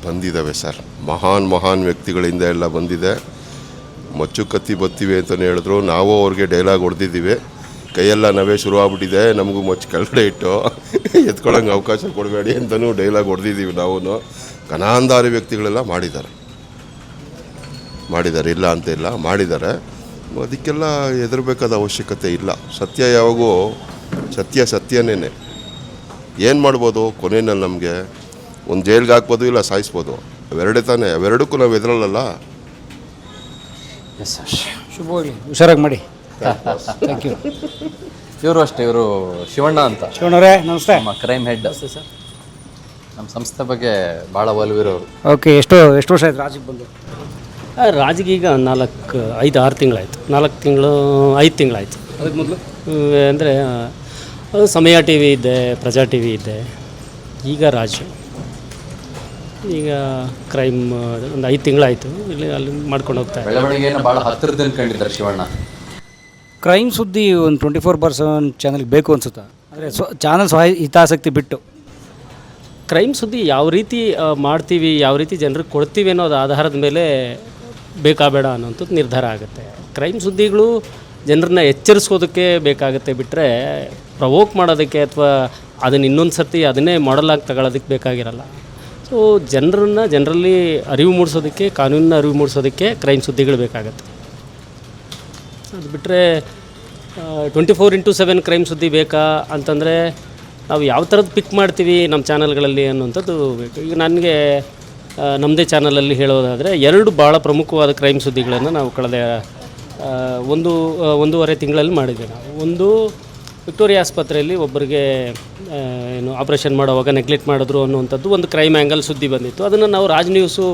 ಬಂದಿದ್ದಾವೆ ಸರ್, ಮಹಾನ್ ವ್ಯಕ್ತಿಗಳಿಂದ ಎಲ್ಲ ಬಂದಿದೆ. ಮಚ್ಚು ಕತ್ತಿ ಬತ್ತೀವಿ ಅಂತಲೇ ಹೇಳಿದ್ರು. ನಾವು ಅವ್ರಿಗೆ ಡೈಲಾಗ್ ಹೊಡೆದಿದ್ದೀವಿ, ಕೈಯೆಲ್ಲ ನಾವೇ ಶುರು ಆಗ್ಬಿಟ್ಟಿದೆ, ನಮಗೂ ಮಚ್ಚು ಕೆಳಗಡೆ ಇಟ್ಟು ಎತ್ಕೊಳ್ಳೋಂಗೆ ಅವಕಾಶ ಕೊಡಬೇಡಿ ಅಂತಲೂ ಡೈಲಾಗ್ ಹೊಡೆದಿದ್ದೀವಿ. ನಾವು ಘನಾಂಧಾರಿ ವ್ಯಕ್ತಿಗಳೆಲ್ಲ ಮಾಡಿದ್ದಾರೆ, ಇಲ್ಲ ಅಂತ ಇಲ್ಲ, ಮಾಡಿದ್ದಾರೆ. ಅದಕ್ಕೆಲ್ಲ ಹೆದರಬೇಕಾದ ಅವಶ್ಯಕತೆ ಇಲ್ಲ. ಸತ್ಯ ಯಾವಾಗೂ ಸತ್ಯನೇ. ಏನು ಮಾಡ್ಬೋದು ಕೊನೆಯಲ್ಲಿ ನಮಗೆ ಒಂದು ಜೈಲ್ಗೆ ಹಾಕ್ಬೋದು, ಇಲ್ಲ ಸಾಯಿಸ್ಬೋದು. ಅವೆರಡೇ ತಾನೇ, ಅವೆರಡಕ್ಕೂ ನಾವು ಹೆದರಲ್ಲ. Yes sir. ಶುಭವಾಗಲಿ, ಹುಷಾರಾಗಿ ಮಾಡಿ. Thank you. ಇವರು ಅಷ್ಟೇ, ಇವರು ಶಿವಣ್ಣ ಅಂತ, ಶಿವಣ್ಣವರೇ ನಮಸ್ತೆ. ನಮ್ಮ ಕ್ರೈಮ್ ಹೆಡ್ ಸರ್. ನಮ್ಮ ಸಂಸ್ಥೆ ಬಗ್ಗೆ ಭಾಳ ಒಲವಿರೋರು. ಓಕೆ, ಎಷ್ಟು ವರ್ಷ ಆಯ್ತು ರಾಜಿಗೆ ಬಂದು? ರಾಜಿಗೆ ಈಗ 5-6 ತಿಂಗಳಾಯಿತು. 5 ತಿಂಗಳಾಯಿತು. ಅದಕ್ಕೆ ಮೊದಲು ಅಂದರೆ ಸಮಯ ಟಿ ವಿ ಇದ್ದೆ, ಪ್ರಜಾ ಟಿ ವಿ ಇದ್ದೆ. ಈಗ ರಾಜು, ಈಗ ಕ್ರೈಮ್ ಒಂದು 5 ತಿಂಗಳಾಯಿತು. ಇಲ್ಲಿ ಅಲ್ಲಿ ಮಾಡ್ಕೊಂಡು ಹೋಗ್ತಾ ಇದ್ದಾರೆ. ಬೆಳವಣಿಗೆಯನ್ನು ಭಾಳ ಹತ್ತಿರದಿಂದ ಕಂಡಿದ್ದಾರೆ ಶಿವಣ್ಣ. ಕ್ರೈಮ್ ಸುದ್ದಿ ಒಂದು 24/7 ಚಾನಲ್ಗೆ ಬೇಕು ಅನ್ಸುತ್ತಾ? ಅಂದರೆ ಚಾನಲ್ ಹಿತಾಸಕ್ತಿ ಬಿಟ್ಟು ಕ್ರೈಮ್ ಸುದ್ದಿ ಯಾವ ರೀತಿ ಮಾಡ್ತೀವಿ, ಯಾವ ರೀತಿ ಜನರಿಗೆ ಕೊಡ್ತೀವಿ ಅನ್ನೋದು ಆಧಾರದ ಮೇಲೆ ಬೇಕಾ ಬೇಡ ಅನ್ನೋಂಥದ್ದು ನಿರ್ಧಾರ ಆಗುತ್ತೆ. ಕ್ರೈಮ್ ಸುದ್ದಿಗಳು ಜನರನ್ನ ಎಚ್ಚರಿಸೋದಕ್ಕೆ ಬೇಕಾಗುತ್ತೆ, ಬಿಟ್ಟರೆ ಪ್ರವೋಕ್ ಮಾಡೋದಕ್ಕೆ ಅಥವಾ ಅದನ್ನು ಇನ್ನೊಂದು ಸರ್ತಿ ಅದನ್ನೇ ಮಾಡಲಾಗಿ ತಗೊಳ್ಳೋದಕ್ಕೆ ಬೇಕಾಗಿರಲ್ಲ. ಸೊ ಜನರಲ್ಲಿ ಅರಿವು ಮೂಡಿಸೋದಕ್ಕೆ, ಕಾನೂನಿನ ಅರಿವು ಮೂಡಿಸೋದಕ್ಕೆ ಕ್ರೈಮ್ ಸುದ್ದಿಗಳು ಬೇಕಾಗತ್ತೆ. ಅದು ಬಿಟ್ಟರೆ 24/7 ಕ್ರೈಮ್ ಸುದ್ದಿ ಬೇಕಾ ಅಂತಂದರೆ ನಾವು ಯಾವ ಥರದ್ದು ಪಿಕ್ ಮಾಡ್ತೀವಿ ನಮ್ಮ ಚಾನಲ್ಗಳಲ್ಲಿ ಅನ್ನೋಂಥದ್ದು ಬೇಕು. ಈಗ ನನಗೆ ನಮ್ಮದೇ ಚಾನಲಲ್ಲಿ ಹೇಳೋದಾದರೆ 2 ಭಾಳ ಪ್ರಮುಖವಾದ ಕ್ರೈಮ್ ಸುದ್ದಿಗಳನ್ನು ನಾವು ಕಳೆದ 1.5 ತಿಂಗಳಲ್ಲಿ ಮಾಡಿದ್ವಿ. ನಾವು ಒಂದು, ವಿಕ್ಟೋರಿಯಾ ಆಸ್ಪತ್ರೆಯಲ್ಲಿ ಒಬ್ಬರಿಗೆ ಆಪ್ರೇಷನ್ ಮಾಡೋವಾಗ ನೆಗ್ಲೆಕ್ಟ್ ಮಾಡಿದ್ರು ಅನ್ನುವಂಥದ್ದು ಒಂದು ಕ್ರೈಮ್ ಆ್ಯಂಗಲ್ ಸುದ್ದಿ ಬಂದಿತ್ತು. ಅದನ್ನು ನಾವು ರಾಜ್ ನ್ಯೂಸು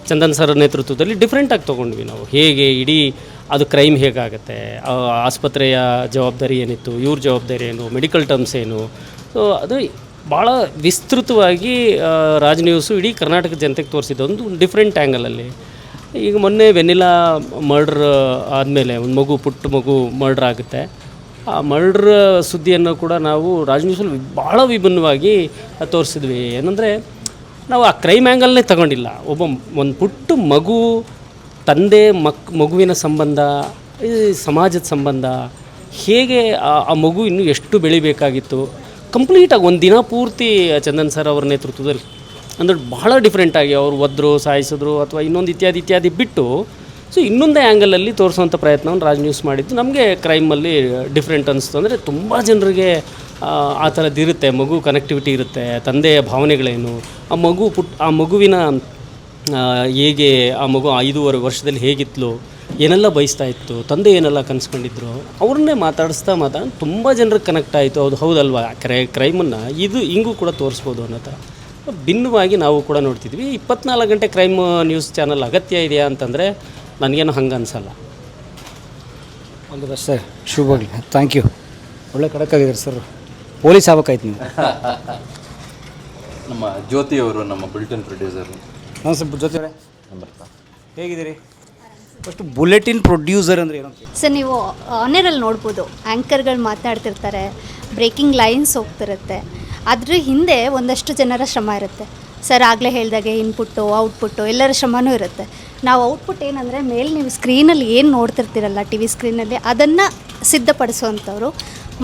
ಚಂದನ್ ಸರ್ ನೇತೃತ್ವದಲ್ಲಿ ಡಿಫ್ರೆಂಟಾಗಿ ತೊಗೊಂಡ್ವಿ. ನಾವು ಹೇಗೆ ಇಡೀ ಅದು ಕ್ರೈಮ್ ಹೇಗಾಗುತ್ತೆ, ಆಸ್ಪತ್ರೆಯ ಜವಾಬ್ದಾರಿ ಏನಿತ್ತು, ಇವ್ರ ಜವಾಬ್ದಾರಿ ಏನು, ಮೆಡಿಕಲ್ ಟರ್ಮ್ಸ್ ಏನು. ಸೊ ಅದು ಭಾಳ ವಿಸ್ತೃತವಾಗಿ ರಾಜ್ ನ್ಯೂಸು ಇಡೀ ಕರ್ನಾಟಕ ಜನತೆಗೆ ತೋರಿಸಿದ್ದು ಒಂದು ಡಿಫ್ರೆಂಟ್ ಆ್ಯಂಗಲಲ್ಲಿ. ಈಗ ಮೊನ್ನೆ ವೆನಿಲಾ ಮರ್ಡ್ರ್ ಆದಮೇಲೆ ಒಂದು ಪುಟ್ಟ ಮಗು ಮರ್ಡ್ರ್ ಆಗುತ್ತೆ. ಆ ಮರ್ಡ್ರ್ ಸುದ್ದಿಯನ್ನು ಕೂಡ ನಾವು ರಾಜ್ ನ್ಯೂಸಲ್ಲಿ ಭಾಳ ವಿಭಿನ್ನವಾಗಿ ತೋರಿಸಿದ್ವಿ. ಏನಂದರೆ ನಾವು ಆ ಕ್ರೈಮ್ ಆ್ಯಂಗಲ್ನೇ ತಗೊಂಡಿಲ್ಲ. ಒಂದು ಪುಟ್ಟ ಮಗು, ತಂದೆ ಮಗುವಿನ ಸಂಬಂಧ, ಈ ಸಮಾಜದ ಸಂಬಂಧ, ಹೇಗೆ ಆ ಮಗು ಇನ್ನೂ ಎಷ್ಟು ಬೆಳಿಬೇಕಾಗಿತ್ತು, ಕಂಪ್ಲೀಟಾಗಿ ಒಂದು ದಿನ ಪೂರ್ತಿ ಚಂದನ್ ಸರ್ ಅವ್ರ ನೇತೃತ್ವದಲ್ಲಿ ಅಂದರೆ ಭಾಳ ಡಿಫ್ರೆಂಟಾಗಿ ಅವರು ಒದ್ರು, ಸಾಯಿಸಿದ್ರು ಅಥವಾ ಇನ್ನೊಂದು ಇತ್ಯಾದಿ ಬಿಟ್ಟು ಸೊ ಇನ್ನೊಂದೇ ಆ್ಯಂಗಲಲ್ಲಿ ತೋರಿಸೋವಂಥ ಪ್ರಯತ್ನವನ್ನು ರಾಜ್ ನ್ಯೂಸ್ ಮಾಡಿದ್ದು ನಮಗೆ ಕ್ರೈಮಲ್ಲಿ ಡಿಫ್ರೆಂಟ್ ಅನಿಸ್ತು. ಅಂದರೆ ತುಂಬ ಜನರಿಗೆ ಆ ಥರದ್ದು ಇರುತ್ತೆ, ಮಗು ಕನೆಕ್ಟಿವಿಟಿ ಇರುತ್ತೆ, ತಂದೆಯ ಭಾವನೆಗಳೇನು, ಆ ಮಗುವಿನ ಹೇಗೆ ಆ ಮಗು 5.5 ವರ್ಷದಲ್ಲಿ ಹೇಗಿತ್ತು, ಏನೆಲ್ಲ ಬಯಸ್ತಾ ಇತ್ತು, ತಂದೆ ಏನೆಲ್ಲ ಕನಸ್ಕೊಂಡಿದ್ರು, ಅವ್ರನ್ನೇ ಮಾತಾಡಿಸ್ತಾ ತುಂಬ ಜನರಿಗೆ ಕನೆಕ್ಟ್ ಆಯಿತು. ಹೌದಲ್ವಾ, ಕ್ರೈಮನ್ನು ಹಿಂಗೂ ಕೂಡ ತೋರಿಸ್ಬೋದು ಅನ್ನೋ ಥರ ಭಿನ್ನವಾಗಿ ನಾವು ಕೂಡ ನೋಡ್ತಿದ್ವಿ. 24 ಗಂಟೆ ಕ್ರೈಮ್ ನ್ಯೂಸ್ ಚಾನಲ್ ಅಗತ್ಯ ಇದೆಯಾ ಅಂತಂದರೆ ನನಗೇನು ಹಂಗೆ ಅನಿಸಲ್ಲ. ಒಂದು ಬಸ್ ಸರ್, ಶುಭವಾಗಲಿ. Thank you. ಒಳ್ಳೆ ಕಡಕ್ಕಾಗಿದ್ದಾರೆ ಸರ್. ಪೊಲೀಸ್ ಆಗ್ಬೇಕಾಯ್ತು ನೀವು. ನಮ್ಮ ಜ್ಯೋತಿ ಅವರು, ನಮ್ಮ ಬುಲೆಟಿನ್ ಪ್ರೊಡ್ಯೂಸರು. ನಮಸ್ತೆ ಜ್ಯೋತಿ ಅವರೇ, ಹೇಗಿದ್ದೀರಿ? ಫಸ್ಟ್ ಬುಲೆಟಿನ್ ಪ್ರೊಡ್ಯೂಸರ್ ಅಂದರೆ ಏನು? ಸರ್, ನೀವು ಆನರಲ್ಲಿ ನೋಡ್ಬೋದು, ಆ್ಯಂಕರ್ಗಳು ಮಾತಾಡ್ತಿರ್ತಾರೆ, ಬ್ರೇಕಿಂಗ್ ಲೈನ್ಸ್ ಹೋಗ್ತಿರುತ್ತೆ. ಅದ್ರ ಹಿಂದೆ ಒಂದಷ್ಟು ಜನರ ಶ್ರಮ ಇರುತ್ತೆ ಸರ್. ಆಗಲೇ ಹೇಳಿದಾಗೆ ಇನ್ಪುಟ್ಟು, ಔಟ್ಪುಟ್ಟು ಎಲ್ಲರ ಶ್ರಮನೂ ಇರುತ್ತೆ. ನಾವು ಔಟ್ಪುಟ್ ಏನಂದರೆ ಮೇಲೆ ನೀವು ಸ್ಕ್ರೀನಲ್ಲಿ ಏನು ನೋಡ್ತಿರ್ತೀರಲ್ಲ, ಟಿ ವಿ ಸ್ಕ್ರೀನಲ್ಲಿ, ಅದನ್ನು ಸಿದ್ಧಪಡಿಸುವಂಥವ್ರು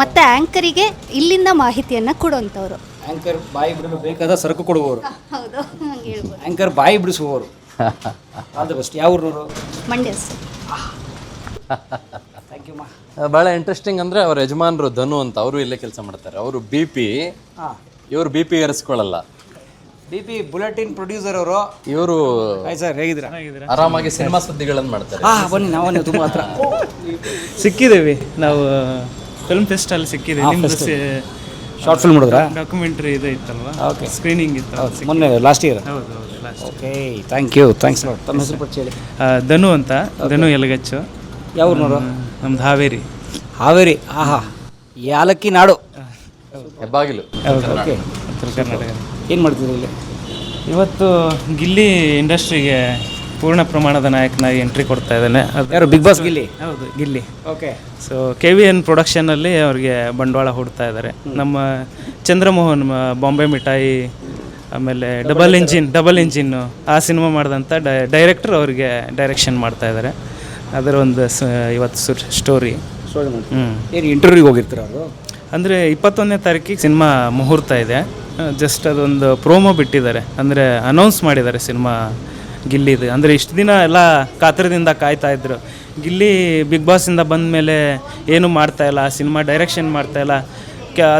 ಮತ್ತು ಆ್ಯಂಕರಿಗೆ ಇಲ್ಲಿಂದ ಮಾಹಿತಿಯನ್ನು ಕೊಡುವಂಥವ್ರು. ಆ್ಯಂಕರ್ ಬಾಯಿ ಬಿಡಲು ಬೇಕಾದ ಸರಕು ಕೊಡುವವರು. ಹೌದು, ಹಂಗೆ ಹೇಳ್ಬೋದು. ಆ್ಯಂಕರ್ ಬಾಯಿ ಬಿಡಿಸುವವರು. All the best. ಯಾವ ಊರಿನವರು? ಮಂಡ್ಯ ಸರ್. ಥ್ಯಾಂಕ್ ಯು ಮಾ. ಭಾಳ ಇಂಟ್ರೆಸ್ಟಿಂಗ್ ಅಂದರೆ ಅವ್ರ ಯಜಮಾನರು ಧನು ಅಂತ, ಅವರು ಇಲ್ಲೇ ಕೆಲಸ ಮಾಡ್ತಾರೆ. ಅವರು BP, ಇವರು BP ಏರಿಸ್ಕೊಳ್ಳಲ್ಲ. BP ಬುಲೆಟಿನ್ ಪ್ರೊಡ್ಯೂಸರ್ ಅವರು. ಇವರು ಹಾಯ್ ಸರ್, ಹೇಗಿದ್ದೀರಾ? ಆರಾಮಾಗಿ ಸಿನಿಮಾ ಸುದ್ದಿಗಳನ್ನು ಮಾಡ್ತಾರೆ. ಬನ್ನಿ, ನಾವು ನೀವು ತುಂಬ ಹತ್ರ. ಸಿಕ್ಕಿದ್ದೀವಿ ನಾವು ಫಿಲ್ಮ್ ಫೆಸ್ಟಲ್ಲಿ ಸಿಕ್ಕಿದ್ದೀವಿ. ನಿಮ್ಮದು ಶಾರ್ಟ್ ಫಿಲ್ಮ್ ನೋಡಿದ್ರಾ? ಡಾಕ್ಯುಮೆಂಟ್ರಿ ಇದು ಇತ್ತಲ್ವಾ? ಓಕೆ, ಸ್ಕ್ರೀನಿಂಗ್ ಇತ್ತು ಮೊನ್ನೆ ಲಾಸ್ಟ್ ಇಯರ್. ಹೌದು ಹೌದು ಲಾಸ್ಟ್. Okay, thanks lot. ತಮ್ಮ ಹೆಸರು ಪರಿಚಯ ಹೇಳಿ. ಧನು ಅಂತ, ಧನು ಯಲಗಚ್ಚು. ಯಾವ ಊರಿನವರು? ನಮ್ದು ಹಾವೇರಿ. ಹಾವೇರಿ. ಆಹಾ, ಯಾಲಕ್ಕಿ ನಾಡು. ಹೆಬ್ಬಾಗಿಲು. ಹೌದು, ಓಕೆ, ಉತ್ತರ ಕರ್ನಾಟಕ. ಏನು ಮಾಡ್ತಿದ್ದೀರಿ ಇಲ್ಲಿ? ಇವತ್ತು ಗಿಲ್ಲಿ ಇಂಡಸ್ಟ್ರಿಗೆ ಪೂರ್ಣ ಪ್ರಮಾಣದ ನಾಯಕನಾಗಿ ಎಂಟ್ರಿ ಕೊಡ್ತಾ ಇದ್ದಾನೆ. ಅದು ಯಾರು, ಬಿಗ್ ಬಾಸ್ ಗಿಲ್ಲಿ? ಹೌದು, ಗಿಲ್ಲಿ. ಓಕೆ. ಸೊ KVN ಪ್ರೊಡಕ್ಷನಲ್ಲಿ ಅವ್ರಿಗೆ ಬಂಡವಾಳ ಹೂಡ್ತಾ ಇದ್ದಾರೆ. ನಮ್ಮ ಚಂದ್ರಮೋಹನ್ ಬಾಂಬೆ ಮಿಠಾಯಿ, ಆಮೇಲೆ ಡಬಲ್ ಇಂಜಿನ್ನು ಆ ಸಿನಿಮಾ ಮಾಡಿದಂಥ ಡೈರೆಕ್ಟರ್ ಅವರಿಗೆ ಡೈರೆಕ್ಷನ್ ಮಾಡ್ತಾ ಇದ್ದಾರೆ. ಅದರ ಒಂದು ಇವತ್ತು ಸ್ಟೋರಿ. ಏನು ಇಂಟರ್ವ್ಯೂಗೆ ಹೋಗಿರ್ತೀರ ಅವರು? ಅಂದರೆ 21ನೇ ತಾರೀಕಿಗೆ ಸಿನಿಮಾ ಮುಹೂರ್ತ ಇದೆ. ಜಸ್ಟ್ ಅದೊಂದು ಪ್ರೋಮೋ ಬಿಟ್ಟಿದ್ದಾರೆ, ಅಂದರೆ ಅನೌನ್ಸ್ ಮಾಡಿದ್ದಾರೆ ಸಿನಿಮಾ ಗಿಲ್ಲಿದು. ಅಂದರೆ ಇಷ್ಟು ದಿನ ಎಲ್ಲ ಕಾತರದಿಂದ ಕಾಯ್ತಾ ಇದ್ರು. ಗಿಲ್ಲಿ ಬಿಗ್ ಬಾಸಿಂದ ಬಂದ ಮೇಲೆ ಏನು ಮಾಡ್ತಾಯಿಲ್ಲ, ಸಿನಿಮಾ ಡೈರೆಕ್ಷನ್ ಮಾಡ್ತಾಯಿಲ್ಲ.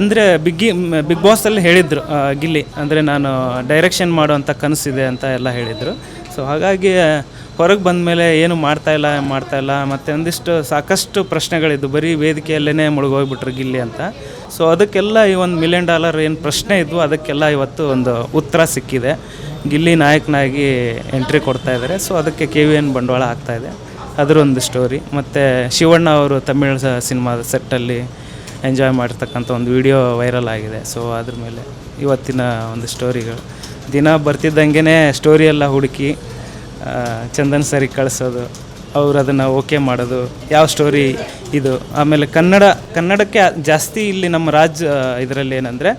ಅಂದರೆ ಬಿಗ್ ಬಾಸಲ್ಲಿ ಹೇಳಿದರು ಗಿಲ್ಲಿ, ಅಂದರೆ ನಾನು ಡೈರೆಕ್ಷನ್ ಮಾಡೋವಂಥ ಕನಸಿದೆ ಅಂತ ಎಲ್ಲ ಹೇಳಿದರು. ಸೊ ಹಾಗಾಗಿ ಹೊರಗೆ ಬಂದ ಮೇಲೆ ಏನು ಮಾಡ್ತಾಯಿಲ್ಲ ಮತ್ತು ಒಂದಿಷ್ಟು ಸಾಕಷ್ಟು ಪ್ರಶ್ನೆಗಳಿದ್ದು, ಬರೀ ವೇದಿಕೆಯಲ್ಲೇ ಮುಳುಗೋಗ್ಬಿಟ್ರು ಗಿಲ್ಲಿ ಅಂತ. ಸೊ ಅದಕ್ಕೆಲ್ಲ ಈ $1 ಮಿಲಿಯನ್ ಏನು ಪ್ರಶ್ನೆ ಇದ್ವು, ಅದಕ್ಕೆಲ್ಲ ಇವತ್ತು ಒಂದು ಉತ್ತರ ಸಿಕ್ಕಿದೆ. ಗಿಲ್ಲಿ ನಾಯಕನಾಗಿ ಎಂಟ್ರಿ ಕೊಡ್ತಾ ಇದ್ದಾರೆ. ಸೊ ಅದಕ್ಕೆ KVN ಬಂಡವಾಳ ಆಗ್ತಾಯಿದೆ. ಅದರ ಒಂದು ಸ್ಟೋರಿ. ಮತ್ತು ಶಿವಣ್ಣ ಅವರು ತಮಿಳ್ ಸಿನಿಮಾದ ಸೆಟ್ಟಲ್ಲಿ ಎಂಜಾಯ್ ಮಾಡ್ತಕ್ಕಂಥ ಒಂದು ವಿಡಿಯೋ ವೈರಲ್ ಆಗಿದೆ. ಸೊ ಅದ್ರ ಮೇಲೆ ಇವತ್ತಿನ ಒಂದು ಸ್ಟೋರಿಗಳು. ದಿನ ಬರ್ತಿದ್ದಂಗೆ ಸ್ಟೋರಿ ಎಲ್ಲ ಹುಡುಕಿ ಚಂದನ್ ಸರಿಗೆ ಕಳಿಸೋದು, ಅವ್ರು ಅದನ್ನು ಓಕೆ ಮಾಡೋದು, ಯಾವ ಸ್ಟೋರಿ ಇದು. ಆಮೇಲೆ ಕನ್ನಡಕ್ಕೆ ಜಾಸ್ತಿ ಇಲ್ಲಿ ನಮ್ಮ ಇದರಲ್ಲಿ ಏನಂದರೆ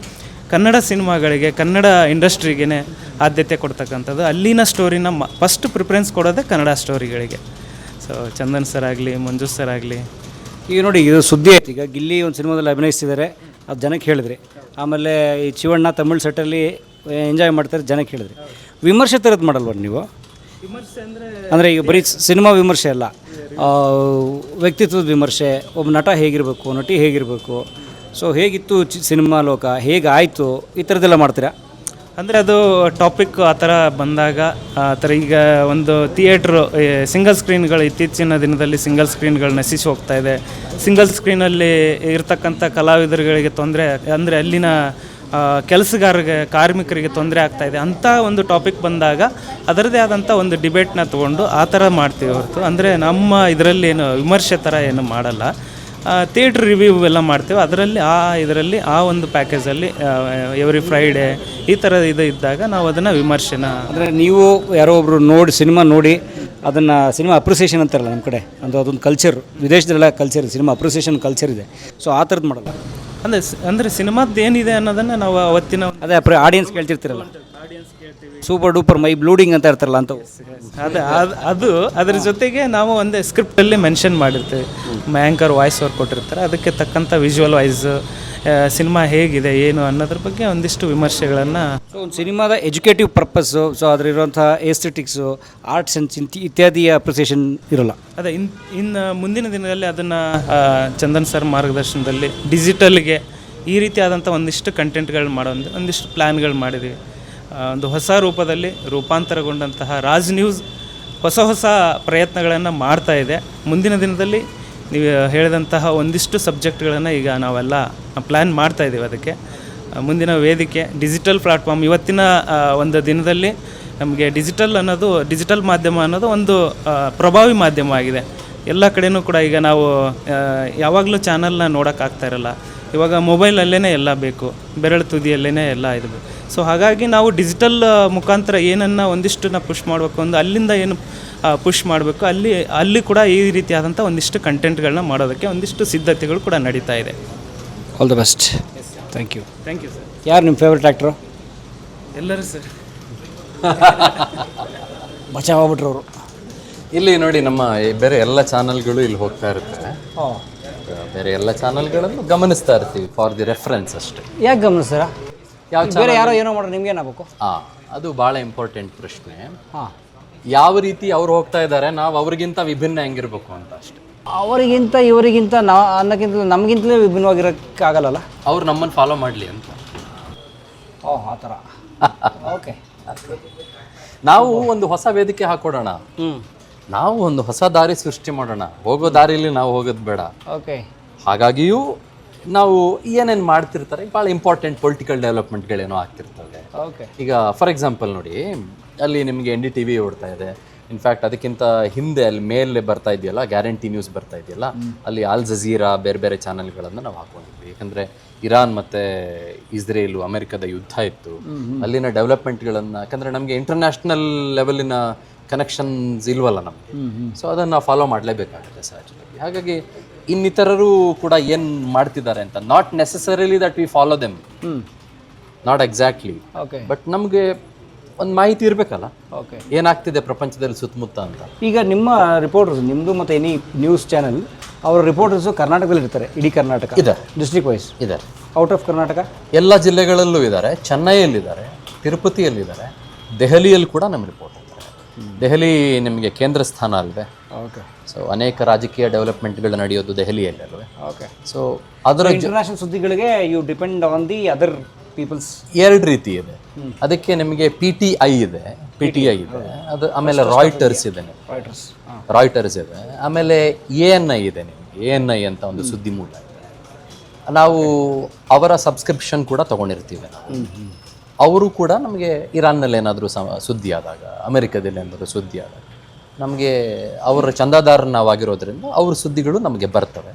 ಕನ್ನಡ ಸಿನಿಮಾಗಳಿಗೆ, ಕನ್ನಡ ಇಂಡಸ್ಟ್ರಿಗೇ ಆದ್ಯತೆ ಕೊಡ್ತಕ್ಕಂಥದ್ದು. ಅಲ್ಲಿನ ಸ್ಟೋರಿನ ಫಸ್ಟ್ ಪ್ರಿಫರೆನ್ಸ್ ಕೊಡೋದೇ ಕನ್ನಡ ಸ್ಟೋರಿಗಳಿಗೆ. ಸೊ ಚಂದನ್ ಸರ್ ಆಗಲಿ, ಮಂಜು ಸರ್ ಆಗಲಿ. ಈಗ ನೋಡಿ, ಇದು ಸುದ್ದಿ ಆಯ್ತು. ಈಗ ಗಿಲ್ಲಿ ಒಂದು ಸಿನಿಮಾದಲ್ಲಿ ಅಭಿನಯಿಸ್ತಿದ್ದಾರೆ, ಅದು ಜನಕ್ಕೆ ಹೇಳಿದ್ರಿ. ಆಮೇಲೆ ಈ ಶಿವಣ್ಣ ತಮಿಳ್ ಸೆಟ್ಟಲ್ಲಿ ಎಂಜಾಯ್ ಮಾಡ್ತಾರೆ, ಜನಕ್ಕೆ ಹೇಳಿದ್ರಿ. ವಿಮರ್ಶೆ ಥರದ್ದು ಮಾಡಲ್ವ ನೀವು? ಅಂದರೆ ಈಗ ಬರೀ ಸಿನಿಮಾ ವಿಮರ್ಶೆ ಅಲ್ಲ, ವ್ಯಕ್ತಿತ್ವದ ವಿಮರ್ಶೆ, ಒಬ್ಬ ನಟ ಹೇಗಿರಬೇಕು, ನಟಿ ಹೇಗಿರಬೇಕು, ಸೊ ಹೇಗಿತ್ತು ಸಿನಿಮಾ ಲೋಕ, ಹೇಗಾಯಿತು, ಈ ಥರದ್ದೆಲ್ಲ ಮಾಡ್ತೀರಾ? ಅಂದರೆ ಅದು ಟಾಪಿಕ್ ಆ ಥರ ಬಂದಾಗ ಆ ಥರ. ಈಗ ಒಂದು ಥಿಯೇಟ್ರು ಸಿಂಗಲ್ ಸ್ಕ್ರೀನ್ಗಳು ಇತ್ತೀಚಿನ ದಿನದಲ್ಲಿ ಸಿಂಗಲ್ ಸ್ಕ್ರೀನ್ಗಳು ನಶಿಸಿ ಹೋಗ್ತಾ ಇದೆ. ಸಿಂಗಲ್ ಸ್ಕ್ರೀನಲ್ಲಿ ಇರ್ತಕ್ಕಂಥ ಕಲಾವಿದರುಗಳಿಗೆ ತೊಂದರೆ, ಅಂದರೆ ಅಲ್ಲಿನ ಕಾರ್ಮಿಕರಿಗೆ ತೊಂದರೆ ಆಗ್ತಾಯಿದೆ ಅಂಥ ಒಂದು ಟಾಪಿಕ್ ಬಂದಾಗ ಅದರದ್ದೇ ಆದಂಥ ಒಂದು ಡಿಬೇಟ್ನ ತೊಗೊಂಡು ಆ ಥರ ಮಾಡ್ತೀವಿ ಹೊರತು, ಅಂದರೆ ನಮ್ಮ ಇದರಲ್ಲಿ ಏನು ವಿಮರ್ಶೆ ಥರ ಏನು ಮಾಡಲ್ಲ. ಥಿಯೇಟ್ರ್ ರಿವ್ಯೂ ಎಲ್ಲ ಮಾಡ್ತೇವೆ. ಇದರಲ್ಲಿ ಆ ಒಂದು ಪ್ಯಾಕೇಜಲ್ಲಿ ಎವ್ರಿ ಫ್ರೈಡೇ ಈ ಥರ ಇದು ಇದ್ದಾಗ ನಾವು ಅದನ್ನು ವಿಮರ್ಶೆನ. ಅಂದರೆ ನೀವು ಯಾರೋ ಒಬ್ಬರು ಸಿನಿಮಾ ನೋಡಿ ಅದನ್ನು ಸಿನಿಮಾ ಅಪ್ರಿಸಿಯೇಷನ್ ಅಂತಾರಲ್ಲ ನಮ್ಮ ಕಡೆ, ಅಂದರೆ ಅದೊಂದು ಕಲ್ಚರ್, ವಿದೇಶದಲ್ಲೆಲ್ಲ ಕಲ್ಚರ್, ಸಿನಿಮಾ ಅಪ್ರಿಸಿಯೇಷನ್ ಕಲ್ಚರ್ ಇದೆ. ಸೊ ಆ ಥರದ್ದು ಮಾಡಲ್ಲ. ಅಂದರೆ ಸಿನಿಮಾದ್ದು ಏನಿದೆ ಅನ್ನೋದನ್ನು ನಾವು ಅವತ್ತಿನ ಅದೇ ಆಡಿಯನ್ಸ್ ಕೇಳ್ತಿರ್ತೀರಲ್ಲ, ಸೂಪರ್ ಡೂಪರ್ ಮೈ ಬ್ಲೂಡಿಂಗ್ ಅಂತ ಇರ್ತಾರಲ್ಲ ಅಂತ. ಅದು ಅದರ ಜೊತೆಗೆ ನಾವು ಒಂದು ಸ್ಕ್ರಿಪ್ಟಲ್ಲಿ ಮೆನ್ಷನ್ ಮಾಡಿರ್ತೀವಿ. ಆ್ಯಂಕರ್ ವಾಯ್ಸ್ ಅವ್ರು ಕೊಟ್ಟಿರ್ತಾರೆ, ಅದಕ್ಕೆ ತಕ್ಕಂಥ ವಿಜುವಲ್ ವೈಸ್ ಸಿನಿಮಾ ಹೇಗಿದೆ ಏನು ಅನ್ನೋದ್ರ ಬಗ್ಗೆ ಒಂದಿಷ್ಟು ವಿಮರ್ಶೆಗಳನ್ನು. ಸೊ ಒಂದು ಸಿನಿಮಾದ ಎಜುಕೇಟಿವ್ ಪರ್ಪಸ್ಸು, ಸೊ ಅದರಲ್ಲಿರುವಂಥ ಎಸ್ಥೆಟಿಕ್ಸು, ಆರ್ಟ್ ಸೆನ್ಸ್ ಇತ್ಯಾದಿಯ ಅಪ್ರಿಸಿಯೇಷನ್ ಇರೋಲ್ಲ. ಅದೇ ಇನ್ನು ಮುಂದಿನ ದಿನದಲ್ಲಿ ಅದನ್ನು ಚಂದನ್ ಸರ್ ಮಾರ್ಗದರ್ಶನದಲ್ಲಿ ಡಿಜಿಟಲ್ಗೆ ಈ ರೀತಿಯಾದಂಥ ಒಂದಿಷ್ಟು ಕಂಟೆಂಟ್ಗಳು ಮಾಡೋ ಒಂದಿಷ್ಟು ಪ್ಲ್ಯಾನ್ಗಳು ಮಾಡಿದ್ದೀವಿ. ಒಂದು ಹೊಸ ರೂಪದಲ್ಲಿ ರೂಪಾಂತರಗೊಂಡಂತಹ ರಾಜ್ ನ್ಯೂಸ್ ಹೊಸ ಪ್ರಯತ್ನಗಳನ್ನು ಮಾಡ್ತಾ ಇದೆ. ಮುಂದಿನ ದಿನದಲ್ಲಿ ನೀವು ಹೇಳಿದಂತಹ ಒಂದಿಷ್ಟು ಸಬ್ಜೆಕ್ಟ್ಗಳನ್ನು ಈಗ ನಾವೆಲ್ಲ ಪ್ಲ್ಯಾನ್ ಮಾಡ್ತಾಯಿದ್ದೀವಿ. ಅದಕ್ಕೆ ಮುಂದಿನ ವೇದಿಕೆ ಡಿಜಿಟಲ್ ಪ್ಲಾಟ್ಫಾರ್ಮ್. ಇವತ್ತಿನ ಒಂದು ದಿನದಲ್ಲಿ ನಮಗೆ ಡಿಜಿಟಲ್ ಮಾಧ್ಯಮ ಅನ್ನೋದು ಒಂದು ಪ್ರಭಾವಿ ಮಾಧ್ಯಮ ಆಗಿದೆ. ಎಲ್ಲ ಕಡೆಯೂ ಕೂಡ ಈಗ ನಾವು ಯಾವಾಗಲೂ ಚಾನಲ್ನ ನೋಡೋಕ್ಕಾಗ್ತಾ ಇರಲ್ಲ. ಇವಾಗ ಮೊಬೈಲಲ್ಲೇ ಎಲ್ಲ ಬೇಕು, ಬೆರಳು ತುದಿಯಲ್ಲೇ ಎಲ್ಲ ಇದು. ಸೊ ಹಾಗಾಗಿ ನಾವು ಡಿಜಿಟಲ್ ಮುಖಾಂತರ ಏನನ್ನು ಒಂದಿಷ್ಟನ್ನ ಪುಷ್ ಮಾಡಬೇಕು, ಅಲ್ಲಿಂದ ಏನು ಪುಷ್ ಮಾಡಬೇಕು, ಅಲ್ಲಿ ಕೂಡ ಈ ರೀತಿಯಾದಂಥ ಒಂದಿಷ್ಟು ಕಂಟೆಂಟ್ಗಳನ್ನ ಮಾಡೋದಕ್ಕೆ ಒಂದಿಷ್ಟು ಸಿದ್ಧತೆಗಳು ಕೂಡ ನಡೀತಾ ಇದೆ. All the best. Thank you sir. ಯಾರು ನಿಮ್ಮ ಫೇವ್ರೆಟ್ ಆ್ಯಕ್ಟ್ರು? ಎಲ್ಲರೂ ಸರ್. ಬಚಾವಾಗ್ಬಿಟ್ರು ಅವರು. ಇಲ್ಲಿ ನೋಡಿ, ನಮ್ಮ ಬೇರೆ ಎಲ್ಲ ಚಾನಲ್ಗಳು ಇಲ್ಲಿ ಹೋಗ್ತಾ ಇರ್ತಾರೆ. ಬೇರೆ ಎಲ್ಲ ಚಾನಲ್ಗಳನ್ನು ಗಮನಿಸ್ತಾ ಇರ್ತೀವಿ ಫಾರ್ ದಿ ರೆಫರೆನ್ಸ್ ಅಷ್ಟೇ. ಯಾಕೆ ಗಮನಿಸ್ತಾರ? ಬೇರೆ ಯಾರೋ ಏನೋ ಮಾಡೋದು ನಿಮ್ಗೇನಾಗಬೇಕು? ಅದು ಭಾಳ ಇಂಪಾರ್ಟೆಂಟ್ ಪ್ರಶ್ನೆ. ಹಾಂ, ಯಾವ ರೀತಿ ಅವ್ರು ಹೋಗ್ತಾ ಇದ್ದಾರೆ, ನಾವು ಅವ್ರಿಗಿಂತ ವಿಭಿನ್ನ ಹೆಂಗಿರ್ಬೇಕು ಅಂತ ಅಷ್ಟೇ. ಅವರಿಗಿಂತ ಇವರಿಗಿಂತ ಅನ್ನೋಕ್ಕಿಂತ ನಮಗಿಂತಲೇ ವಿಭಿನ್ನವಾಗಿರೋಕ್ಕಾಗಲ್ಲ. ಅವ್ರು ನಮ್ಮನ್ನು ಫಾಲೋ ಮಾಡಲಿ ಅಂತ. ಓಹ್, ಆ ಥರ. ಓಕೆ. ನಾವು ಒಂದು ಹೊಸ ವೇದಿಕೆ ಹಾಕೊಡೋಣ, ನಾವು ಒಂದು ಹೊಸ ದಾರಿ ಸೃಷ್ಟಿ ಮಾಡೋಣ, ಹೋಗೋ ದಾರಿಲಿ ನಾವು ಹೋಗೋದು ಬೇಡ. ಓಕೆ. ಹಾಗಾಗಿಯೂ ನಾವು ಏನೇನು ಮಾಡ್ತಿರ್ತಾರೆ, ಭಾಳ ಇಂಪಾರ್ಟೆಂಟ್ ಪೊಲಿಟಿಕಲ್ ಡೆವಲಪ್ಮೆಂಟ್ಗಳೇನೋ ಆಗ್ತಿರ್ತವೆ. ಓಕೆ. ಈಗ ಫಾರ್ ಎಕ್ಸಾಂಪಲ್ ನೋಡಿ, ಅಲ್ಲಿ ನಿಮಗೆ NDTV ಓಡ್ತಾ ಇದೆ. ಇನ್ಫ್ಯಾಕ್ಟ್ ಅದಕ್ಕಿಂತ ಹಿಂದೆ ಅಲ್ಲಿ ಮೇಲೆ ಬರ್ತಾ ಇದೆಯಲ್ಲ, ಗ್ಯಾರಂಟಿ ನ್ಯೂಸ್ ಬರ್ತಾ ಇದೆಯಲ್ಲ, ಅಲ್ಲಿ ಆಲ್ ಜಜೀರಾ ಬೇರೆ ಬೇರೆ ಚಾನಲ್ಗಳನ್ನು ನಾವು ಹಾಕೊಂಡಿದ್ವಿ. ಯಾಕಂದರೆ ಇರಾನ್ ಮತ್ತು ಇಸ್ರೇಲು ಅಮೆರಿಕದ ಯುದ್ಧ ಇತ್ತು, ಅಲ್ಲಿನ ಡೆವಲಪ್ಮೆಂಟ್ಗಳನ್ನು, ಯಾಕಂದರೆ ನಮಗೆ ಇಂಟರ್ನ್ಯಾಷನಲ್ ಲೆವೆಲಿನ ಕನೆಕ್ಷನ್ಸ್ ಇಲ್ವಲ್ಲ ನಮಗೆ, ಸೊ ಅದನ್ನು ನಾವು ಫಾಲೋ ಮಾಡಲೇಬೇಕಾಗುತ್ತೆ ಸಹಜವಾಗಿ. ಹಾಗಾಗಿ ಇನ್ನಿತರರು ಕೂಡ ಏನು ಮಾಡ್ತಿದ್ದಾರೆ ಅಂತ, not necessarily that we follow them, not exactly, but ನಮಗೆ ಒಂದು ಮಾಹಿತಿ ಇರಬೇಕಲ್ಲ, ಓಕೆ, ಏನಾಗ್ತಿದೆ ಪ್ರಪಂಚದಲ್ಲಿ ಸುತ್ತಮುತ್ತ ಅಂತ. ಈಗ ನಿಮ್ಮ ರಿಪೋರ್ಟರ್ಸ್, ನಿಮ್ಮದು ಮತ್ತು ಎನಿ ನ್ಯೂಸ್ ಚಾನಲ್, ಅವರ ರಿಪೋರ್ಟರ್ಸು ಕರ್ನಾಟಕದಲ್ಲಿ ಇರ್ತಾರೆ, ಇಡೀ ಕರ್ನಾಟಕ ಇದೆ, ಡಿಸ್ಟ್ರಿಕ್ಟ್ ವೈಸ್ ಇದೆ. ಔಟ್ ಆಫ್ ಕರ್ನಾಟಕ ಎಲ್ಲ ಜಿಲ್ಲೆಗಳಲ್ಲೂ ಇದ್ದಾರೆ, ಚೆನ್ನೈಯಲ್ಲಿದ್ದಾರೆ, ತಿರುಪತಿಯಲ್ಲಿದ್ದಾರೆ, ದೆಹಲಿಯಲ್ಲಿ ಕೂಡ ನಮ್ಮ ರಿಪೋರ್ಟ್ ಇದ್ದಾರೆ. ದೆಹಲಿ ನಿಮಗೆ ಕೇಂದ್ರ ಸ್ಥಾನ ಅಲ್ವೇ, ಓಕೆ. ಸೊ ಅನೇಕ ರಾಜಕೀಯ ಡೆವಲಪ್ಮೆಂಟ್ಗಳು ನಡೆಯೋದು ದೆಹಲಿಯಲ್ಲಿ ಅಲ್ವೇ. ಓಕೆ. ಸೊ ಅದರ ಇಂಟರ್ನ್ಯಾಷನಲ್ ಸುದ್ದಿಗಳಿಗೆ you depend on the other peoples. ಎರಡು ರೀತಿ ಇದೆ ಅದಕ್ಕೆ. ನಿಮಗೆ PTI ಇದೆ, PTI ಇದೆ, ಅದು ಆಮೇಲೆ ರಾಯ್ಟರ್ಸ್ ಇದೆ, ರಾಯ್ಟರ್ಸ್ ಇದೆ, ಆಮೇಲೆ ANI ಇದೆ. ನಿಮಗೆ ANI ಅಂತ ಒಂದು ಸುದ್ದಿ ಮೂಲ ಇದೆ, ನಾವು ಅವರ ಸಬ್ಸ್ಕ್ರಿಪ್ಷನ್ ಕೂಡ ತೊಗೊಂಡಿರ್ತೀವಿ ನಾವು. ಅವರು ಕೂಡ ನಮಗೆ ಇರಾನ್ನಲ್ಲಿ ಏನಾದರೂ ಸುದ್ದಿ ಆದಾಗ, ಅಮೆರಿಕದಲ್ಲಿ ಏನಾದರೂ ಸುದ್ದಿ ಆದಾಗ ನಮಗೆ ಅವರ ಚಂದಾದಾರ ನಾವಾಗಿರೋದ್ರಿಂದ ಅವ್ರ ಸುದ್ದಿಗಳು ನಮಗೆ ಬರ್ತವೆ.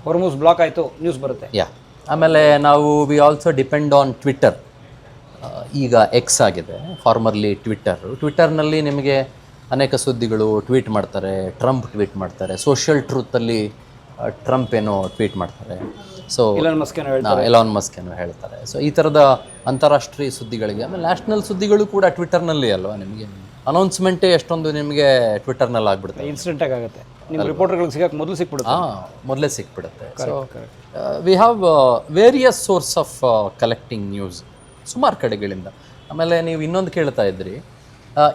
ಹೊರ್ಮೂಸ್ ಬ್ಲಾಕ್ ಆಯಿತು, ನ್ಯೂಸ್ ಬರುತ್ತೆ. ಆಮೇಲೆ ನಾವು we also depend on Twitter. ಈಗ X ಆಗಿದೆ, ಫಾರ್ಮರ್ಲಿ ಟ್ವಿಟ್ಟರ್ನಲ್ಲಿ ನಿಮಗೆ ಅನೇಕ ಸುದ್ದಿಗಳು ಟ್ವೀಟ್ ಮಾಡ್ತಾರೆ. ಟ್ರಂಪ್ ಟ್ವೀಟ್ ಮಾಡ್ತಾರೆ, ಸೋಷಿಯಲ್ ಟ್ರೂತಲ್ಲಿ ಟ್ರಂಪ್ ಏನೋ ಟ್ವೀಟ್ ಮಾಡ್ತಾರೆ, ಸೊ ಎಲಾನ್ ಮಸ್ಕ್ ಏನೋ ಹೇಳ್ತಾರೆ. ಸೊ ಈ ಥರದ ಅಂತಾರಾಷ್ಟ್ರೀಯ ಸುದ್ದಿಗಳಿಗೆ, ಆಮೇಲೆ ನ್ಯಾಷನಲ್ ಸುದ್ದಿಗಳು ಕೂಡ ಟ್ವಿಟ್ಟರ್ನಲ್ಲಿ ಅಲ್ವಾ. ನಿಮಗೆ ಅನೌನ್ಸ್ಮೆಂಟೇ ಎಷ್ಟೊಂದು ನಿಮಗೆ ಟ್ವಿಟ್ಟರ್ನಲ್ಲಿ ಆಗ್ಬಿಡುತ್ತೆ, ಇನ್ಸ್ಟೆಂಟಾಗಿ ಆಗುತ್ತೆ. ನಿಮ್ಮ ರಿಪೋರ್ಟರ್ಗಳಿಗೆ ಸಿಗೋಕ್ಕೆ ಮೊದಲು ಸಿಕ್ಬಿಡುತ್ತೆ. ಮೊದಲೇ ಸಿಕ್ಬಿಡುತ್ತೆ. So we have various source of collecting news ಸುಮಾರು ಕಡೆಗಳಿಂದ. ಆಮೇಲೆ ನೀವು ಇನ್ನೊಂದು ಕೇಳ್ತಾ ಇದ್ರಿ,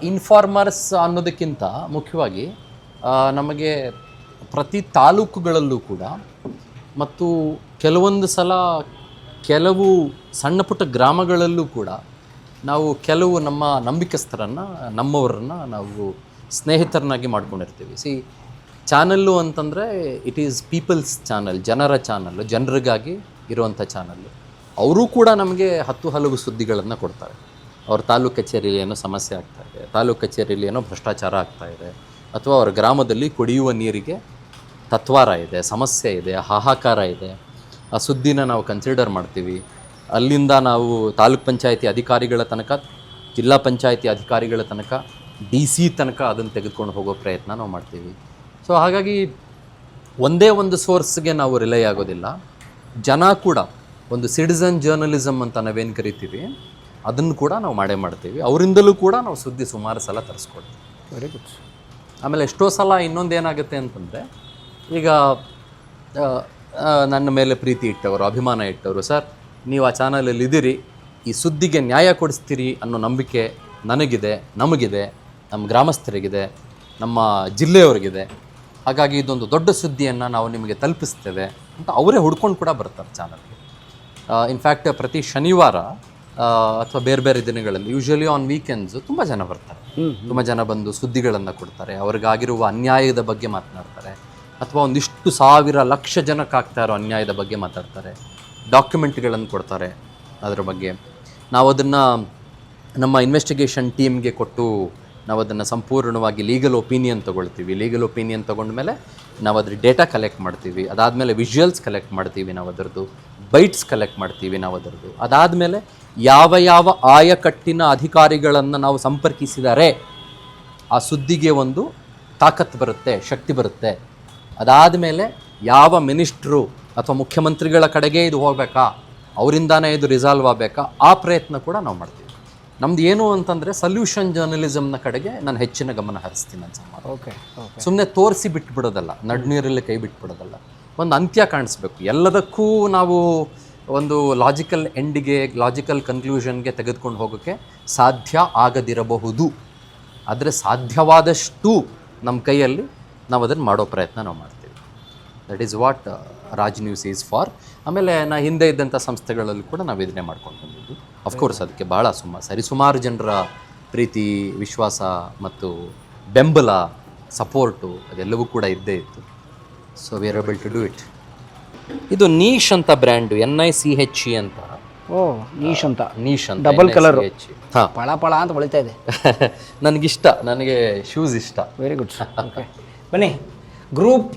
ಇನ್ಫಾರ್ಮರ್ಸ್ ಅನ್ನೋದಕ್ಕಿಂತ ಮುಖ್ಯವಾಗಿ ನಮಗೆ ಪ್ರತಿ ತಾಲೂಕುಗಳಲ್ಲೂ ಕೂಡ ಮತ್ತು ಕೆಲವೊಂದು ಸಲ ಕೆಲವು ಸಣ್ಣ ಪುಟ್ಟ ಗ್ರಾಮಗಳಲ್ಲೂ ಕೂಡ ನಾವು ಕೆಲವು ನಮ್ಮ ನಂಬಿಕಸ್ಥರನ್ನು, ನಮ್ಮವರನ್ನು ನಾವು ಸ್ನೇಹಿತರನ್ನಾಗಿ ಮಾಡ್ಕೊಂಡಿರ್ತೀವಿ. ಚಾನಲ್ಲು ಅಂತಂದರೆ ಇಟ್ ಈಸ್ ಪೀಪಲ್ಸ್ ಚಾನಲ್, ಜನರ ಚಾನಲ್ಲು, ಜನರಿಗಾಗಿ ಇರುವಂಥ ಚಾನಲ್ಲು. ಅವರೂ ಕೂಡ ನಮಗೆ ಹಲವು ಸುದ್ದಿಗಳನ್ನು ಕೊಡ್ತಾರೆ. ಅವ್ರ ತಾಲೂಕು ಕಚೇರಿಯಲ್ಲಿ ಏನೋ ಸಮಸ್ಯೆ ಆಗ್ತಾಯಿದೆ, ತಾಲೂಕು ಕಚೇರಿಯಲ್ಲಿ ಏನೋ ಭ್ರಷ್ಟಾಚಾರ ಆಗ್ತಾಯಿದೆ, ಅಥವಾ ಅವ್ರ ಗ್ರಾಮದಲ್ಲಿ ಕುಡಿಯುವ ನೀರಿಗೆ ತತ್ವಾರ ಇದೆ, ಸಮಸ್ಯೆ ಇದೆ, ಹಾಹಾಕಾರ ಇದೆ, ಆ ಸುದ್ದಿನ ನಾವು ಕನ್ಸಿಡರ್ ಮಾಡ್ತೀವಿ. ಅಲ್ಲಿಂದ ನಾವು ತಾಲೂಕ್ ಪಂಚಾಯತಿ ಅಧಿಕಾರಿಗಳ ತನಕ, ಜಿಲ್ಲಾ ಪಂಚಾಯತಿ ಅಧಿಕಾರಿಗಳ ತನಕ, DC ತನಕ ಅದನ್ನು ತೆಗೆದುಕೊಂಡು ಹೋಗೋ ಪ್ರಯತ್ನ ನಾವು ಮಾಡ್ತೀವಿ. ಸೊ ಹಾಗಾಗಿ ಒಂದೇ ಒಂದು ಸೋರ್ಸ್ಗೆ ನಾವು ರಿಲೈ ಆಗೋದಿಲ್ಲ. ಜನ ಕೂಡ ಒಂದು ಸಿಟಿಸನ್ ಜರ್ನಲಿಸಮ್ ಅಂತ ನಾವೇನು ಕರಿತೀವಿ, ಅದನ್ನು ಕೂಡ ನಾವು ಮಾಡ್ತೀವಿ. ಅವರಿಂದಲೂ ಕೂಡ ನಾವು ಸುದ್ದಿ ಸುಮಾರು ಸಲ ತರಿಸ್ಕೊಡ್ತೀವಿ. Very good. ಆಮೇಲೆ ಎಷ್ಟೋ ಸಲ ಇನ್ನೊಂದು ಏನಾಗುತ್ತೆ ಅಂತಂದರೆ, ಈಗ ನನ್ನ ಮೇಲೆ ಪ್ರೀತಿ ಇಟ್ಟವರು, ಅಭಿಮಾನ ಇಟ್ಟವರು, ಸರ್ ನೀವು ಆ ಚಾನಲಲ್ಲಿ ಇದ್ದೀರಿ, ಈ ಸುದ್ದಿಗೆ ನ್ಯಾಯ ಕೊಡಿಸ್ತೀರಿ ಅನ್ನೋ ನಂಬಿಕೆ ನನಗಿದೆ, ನಮಗಿದೆ, ನಮ್ಮ ಗ್ರಾಮಸ್ಥರಿಗಿದೆ, ನಮ್ಮ ಜಿಲ್ಲೆಯವರಿಗಿದೆ. ಹಾಗಾಗಿ ಇದೊಂದು ದೊಡ್ಡ ಸುದ್ದಿಯನ್ನು ನಾವು ನಿಮಗೆ ತಲುಪಿಸ್ತೇವೆ ಅಂತ ಅವರೇ ಹುಡ್ಕೊಂಡು ಕೂಡ ಬರ್ತಾರೆ ಚಾನಲ್ಗೆ. ಇನ್ಫ್ಯಾಕ್ಟ್ ಪ್ರತಿ ಶನಿವಾರ ಅಥವಾ ಬೇರೆ ಬೇರೆ ದಿನಗಳಲ್ಲಿ, ಯೂಶ್ವಲಿ ಆನ್ ವೀಕೆಂಡ್ಸು ತುಂಬ ಜನ ಬರ್ತಾರೆ. ತುಂಬ ಜನ ಬಂದು ಸುದ್ದಿಗಳನ್ನು ಕೊಡ್ತಾರೆ, ಅವ್ರಿಗಾಗಿರುವ ಅನ್ಯಾಯದ ಬಗ್ಗೆ ಮಾತನಾಡ್ತಾರೆ, ಅಥವಾ ಒಂದಿಷ್ಟು ಸಾವಿರ ಲಕ್ಷ ಜನಕ್ಕೆ ಆಗ್ತಾ ಇರೋ ಅನ್ಯಾಯದ ಬಗ್ಗೆ ಮಾತಾಡ್ತಾರೆ, ಡಾಕ್ಯುಮೆಂಟ್ಗಳನ್ನು ಕೊಡ್ತಾರೆ ಅದರ ಬಗ್ಗೆ. ನಾವು ಅದನ್ನು ನಮ್ಮ ಇನ್ವೆಸ್ಟಿಗೇಷನ್ ಟೀಮ್ಗೆ ಕೊಟ್ಟು ನಾವು ಅದನ್ನು ಸಂಪೂರ್ಣವಾಗಿ ಲೀಗಲ್ ಒಪಿನಿಯನ್ ತೊಗೊಳ್ತೀವಿ. ಲೀಗಲ್ ಒಪಿನಿಯನ್ ತೊಗೊಂಡ್ಮೇಲೆ ನಾವು ಅದ್ರ ಡೇಟಾ ಕಲೆಕ್ಟ್ ಮಾಡ್ತೀವಿ. ಅದಾದಮೇಲೆ ವಿಜುವಲ್ಸ್ ಕಲೆಕ್ಟ್ ಮಾಡ್ತೀವಿ, ನಾವು ಅದರದ್ದು ಬೈಟ್ಸ್ ಕಲೆಕ್ಟ್ ಮಾಡ್ತೀವಿ ನಾವು ಅದರದ್ದು. ಅದಾದಮೇಲೆ ಯಾವ ಆಯಕಟ್ಟಿನ ಅಧಿಕಾರಿಗಳನ್ನು ನಾವು ಸಂಪರ್ಕಿಸಿದರೆ ಆ ಸುದ್ದಿಗೆ ಒಂದು ತಾಕತ್ತು ಬರುತ್ತೆ, ಶಕ್ತಿ ಬರುತ್ತೆ. ಅದಾದಮೇಲೆ ಯಾವ ಮಿನಿಸ್ಟ್ರು ಅಥವಾ ಮುಖ್ಯಮಂತ್ರಿಗಳ ಕಡೆಗೆ ಇದು ಹೋಗಬೇಕಾ, ಅವರಿಂದಾನೇ ಇದು ರಿಸಾಲ್ವ್ ಆಗಬೇಕಾ, ಆ ಪ್ರಯತ್ನ ಕೂಡ ನಾವು ಮಾಡ್ತೀವಿ. ನಮ್ದು ಏನು ಅಂತಂದರೆ ಸೊಲ್ಯೂಷನ್ ಜರ್ನಲಿಸಮ್ನ ಕಡೆಗೆ ನಾನು ಹೆಚ್ಚಿನ ಗಮನ ಹರಿಸ್ತೀನಿ ಅನ್ಸಮ್ಮ. ಓಕೆ. ಸುಮ್ಮನೆ ತೋರಿಸಿ ಬಿಟ್ಬಿಡೋದಲ್ಲ, ನಡುನೀರಲ್ಲಿ ಕೈ ಬಿಟ್ಬಿಡೋದಲ್ಲ, ಒಂದು ಅಂತ್ಯ ಕಾಣಿಸ್ಬೇಕು. ಎಲ್ಲದಕ್ಕೂ ನಾವು ಒಂದು ಲಾಜಿಕಲ್ ಎಂಡಿಗೆ, ಲಾಜಿಕಲ್ ಕನ್ಕ್ಲೂಷನ್ಗೆ ತೆಗೆದುಕೊಂಡು ಹೋಗೋಕ್ಕೆ ಸಾಧ್ಯ ಆಗದಿರಬಹುದು. ಆದರೆ ಸಾಧ್ಯವಾದಷ್ಟು ನಮ್ಮ ಕೈಯಲ್ಲಿ ನಾವು ಅದನ್ನು ಮಾಡೋ ಪ್ರಯತ್ನ ನಾವು ಮಾಡ್ತೀವಿ. That is what Raj news is for. ಆಮೇಲೆ ಹಿಂದೆ ಇದ್ದಂಥ ಸಂಸ್ಥೆಗಳಲ್ಲಿ ಕೂಡ ನಾವು ಇದನ್ನೇ ಮಾಡ್ಕೊಂಡು ಬಂದಿದ್ದು. ಅಫ್ಕೋರ್ಸ್ ಅದಕ್ಕೆ ಭಾಳ ಸರಿಸುಮಾರು ಜನರ ಪ್ರೀತಿ, ವಿಶ್ವಾಸ ಮತ್ತು ಬೆಂಬಲ, ಸಪೋರ್ಟು ಅದೆಲ್ಲವೂ ಕೂಡ ಇದ್ದೇ ಇತ್ತು. So we are able to do it. ಇದು ನೀಶ್ ಅಂತ ಬ್ರ್ಯಾಂಡು, NICHE ಅಂತ. ಓ, ನೀಶ್ ಅಂತ. ನೀಶ್ ಅಂತ, ಡಬಲ್ ಕಲರ್. ಹಾಂ, ಪಳ ಪಳ ಅಂತ ಹೊಳಿತಾ ಇದೆ. ನನಗಿಷ್ಟ, ನನಗೆ ಶೂಸ್ ಇಷ್ಟ. Very good. ಓಕೆ, ಬನ್ನಿ. Group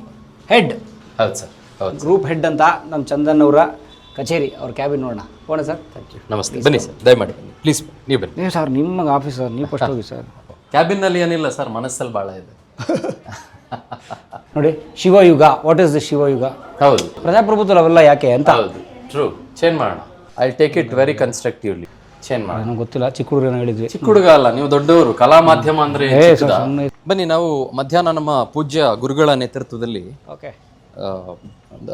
head. ಹೌದು ಸರ್, ಹೌದು. ಗ್ರೂಪ್ ಹೆಡ್ ಅಂತ ನಮ್ಮ ಚಂದನ್ ಅವರ ಕಚೇರಿ, ಅವ್ರ ಕ್ಯಾಬಿನ್ ನೋಡೋಣ. ಹೋಣ ಸರ್. Thank you. ನಮಸ್ತೆ. ಬನ್ನಿ ಸರ್, ದಯಮಾಡಿ ಬನ್ನಿ ಪ್ಲೀಸ್. ನೀವು ಬನ್ನಿ. ನೀವು ಸರ್, ನಿಮ್ಮ ಆಫೀಸ್ ಸರ್, ನೀವು ಫಸ್ಟ್ ಹೋಗಿ ಸರ್. ಕ್ಯಾಬಿನ್ನಲ್ಲಿ ಏನಿಲ್ಲ ಸರ್, ಮನಸ್ಸಲ್ಲಿ ಭಾಳ ಇದೆ. ನೋಡಿ, ಶಿವಯುಗ. What is the Shivayuga? ಹೌದು, ಪ್ರಜಾಪ್ರಭುತ್ವ ಅವೆಲ್ಲ ಯಾಕೆ ಅಂತ. ಹೌದು, ಟ್ರೂ. ಚೇಂಜ್ ಮಾಡೋಣ. I take it very constructively. Change ಮಾಡೋಣ. ನನಗೆ ಗೊತ್ತಿಲ್ಲ, ಚಿಕ್ಕ ಹುಡುಗರು ಹೇಳಿದ್ವಿ. ಚಿಕ್ಕ ಹುಡುಗ ಅಲ್ಲ, ನೀವು ದೊಡ್ಡವರು. ಕಲಾ ಮಾಧ್ಯಮ ಅಂದ್ರೆ ಚಿಕ್ಕದಾ? ಬನ್ನಿ, ನಾವು ಮಧ್ಯಾಹ್ನ ನಮ್ಮ ಪೂಜ್ಯ ಗುರುಗಳ ನೇತೃತ್ವದಲ್ಲಿ ಓಕೆ,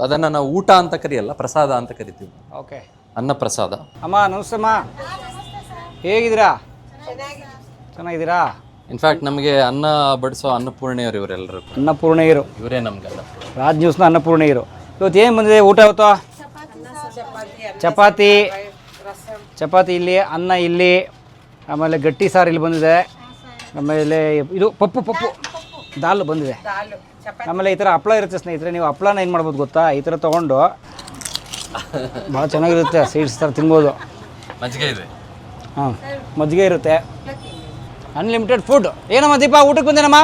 ಅದನ್ನ ನಾವು ಊಟ ಅಂತ ಕರೆಯಲ್ಲ, ಪ್ರಸಾದ ಅಂತ ಕರಿತೀವಿ. ಓಕೆ, ಅನ್ನ ಪ್ರಸಾದ. ಅಮ್ಮ ನಮಸ್ತೆ ಅಮ್ಮ, ಹೇಗಿದ್ದೀರಾ? ಚೆನ್ನಾಗಿದ್ದೀರಾ? ಇನ್ಫ್ಯಾಕ್ಟ್ ನಮಗೆ ಅನ್ನ ಬಡಿಸೋ ಅನ್ನಪೂರ್ಣೆಯವರು ಇವರೆಲ್ಲರೂ. ಅನ್ನಪೂರ್ಣೆಯರು ಇವರೇ ನಮ್ಗೆಲ್ಲ. ರಾಜ್ ನ್ಯೂಸ್ನ ಅನ್ನಪೂರ್ಣೆಯರು. ಇವತ್ತು ಏನು ಬಂದಿದೆ ಊಟ? ಇವತ್ತು ಚಪಾತಿ. ಚಪಾತಿ ಇಲ್ಲಿ, ಅನ್ನ ಇಲ್ಲಿ, ಆಮೇಲೆ ಗಟ್ಟಿ ಸಾರು ಇಲ್ಲಿ ಬಂದಿದೆ, ಆಮೇಲೆ ಇದು ಪಪ್ಪು ದಾಲ್ ಬಂದಿದೆ. ಆಮೇಲೆ ಈ ಥರ ಹಪ್ಪಳ ಇರುತ್ತೆ ಸ್ನೇಹಿತರೆ. ನೀವು ಹಪ್ಪಳನ ಏನು ಮಾಡ್ಬೋದು ಗೊತ್ತಾ? ಈ ಥರ ತೊಗೊಂಡು ಭಾಳ ಚೆನ್ನಾಗಿರುತ್ತೆ, ಸೀಡ್ಸ್ ಥರ ತಿನ್ಬೋದು. ಮಜ್ಜಿಗೆ ಇದೆ. ಹಾಂ, ಮಜ್ಜಿಗೆ ಇರುತ್ತೆ. Unlimited food. ಏನಮ್ಮ ದೀಪ ಊಟಕ್ಕೆ ಬಂದೇನಮ್ಮ?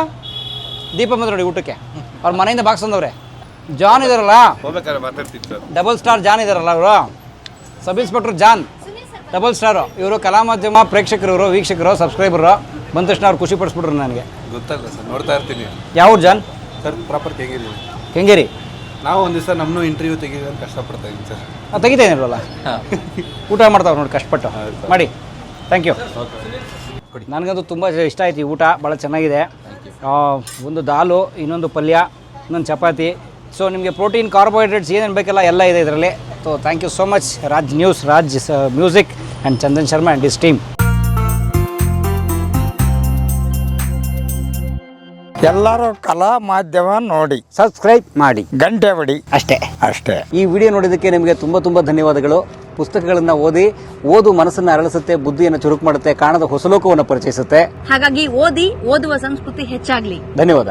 ದೀಪ ಬಂದು ನೋಡಿ ಊಟಕ್ಕೆ. ಅವ್ರ ಮನೆಯಿಂದ ಬಾಕ್ಸ್ ತಂದವ್ರೆ. ಜಾನ್ ಇದಾರಲ್ಲ, ಡಬಲ್ ಸ್ಟಾರ್ ಜಾನ್ ಇದಾರಲ್ಲ ಅವರು, sub inspector John, double star. ಇವರು ಕಲಾ ಮಾಧ್ಯಮ ಪ್ರೇಕ್ಷಕರು, ಇವರು ವೀಕ್ಷಕರು, ಸಬ್ಸ್ಕ್ರೈಬರು. ಬಂದ ತಕ್ಷಣ ಅವ್ರು ಖುಷಿ ಪಡಿಸ್ಬಿಟ್ರು ನನಗೆ. ಗೊತ್ತಲ್ಲ ಸರ್, ನೋಡ್ತಾ ಇರ್ತೀನಿ. ಯಾವ John? Sir proper Kengeri. Kengeri. ನಾವು ಒಂದು ದಿವಸ ನಮ್ಮನ್ನು ಇಂಟರ್ವ್ಯೂ ತೆಗಿಯೋದು ಕಷ್ಟಪಡ್ತಾ ಇದ್ದೀನಿ ಸರ್. ತೆಗಿತಾ ಇದ್ದೀರಲ್ಲ, ಊಟ ಮಾಡ್ತಾವ್ರು ನೋಡಿ ಕಷ್ಟಪಟ್ಟು ಮಾಡಿ. Thank you. ನನಗಂತೂ ತುಂಬ ಇಷ್ಟ ಆಯ್ತು ಈ ಊಟ, ಭಾಳ ಚೆನ್ನಾಗಿದೆ. ಒಂದು ದಾಲು, ಇನ್ನೊಂದು ಪಲ್ಯ, ಇನ್ನೊಂದು ಚಪಾತಿ. ಸೊ ನಿಮಗೆ ಪ್ರೋಟೀನ್, ಕಾರ್ಬೋಹೈಡ್ರೇಟ್ಸ್ ಏನೇನು ಬೇಕಲ್ಲ ಎಲ್ಲ ಇದೆ ಇದರಲ್ಲಿ. So thank you so much Raj news, Raj music and Chandan Sharma and his team. ಎಲ್ಲರೂ ಕಲಾ ಮಾಧ್ಯಮ ನೋಡಿ, ಸಬ್ಸ್ಕ್ರೈಬ್ ಮಾಡಿ, ಗಂಟೆ ಹೊಡಿ. ಅಷ್ಟೇ. ಈ ವಿಡಿಯೋ ನೋಡಿದ್ದಕ್ಕೆ ನಿಮಗೆ ತುಂಬ ಧನ್ಯವಾದಗಳು. ಪುಸ್ತಕಗಳನ್ನು ಓದು ಮನಸ್ಸನ್ನು ಅರಳಿಸುತ್ತೆ, ಬುದ್ಧಿಯನ್ನು ಚುರುಕು ಮಾಡುತ್ತೆ, ಕಾಣದ ಹೊಸ ಲೋಕವನ್ನು ಪರಿಚಯಿಸುತ್ತೆ. ಹಾಗಾಗಿ ಓದಿ, ಓದುವ ಸಂಸ್ಕೃತಿ ಹೆಚ್ಚಾಗ್ಲಿ. ಧನ್ಯವಾದ.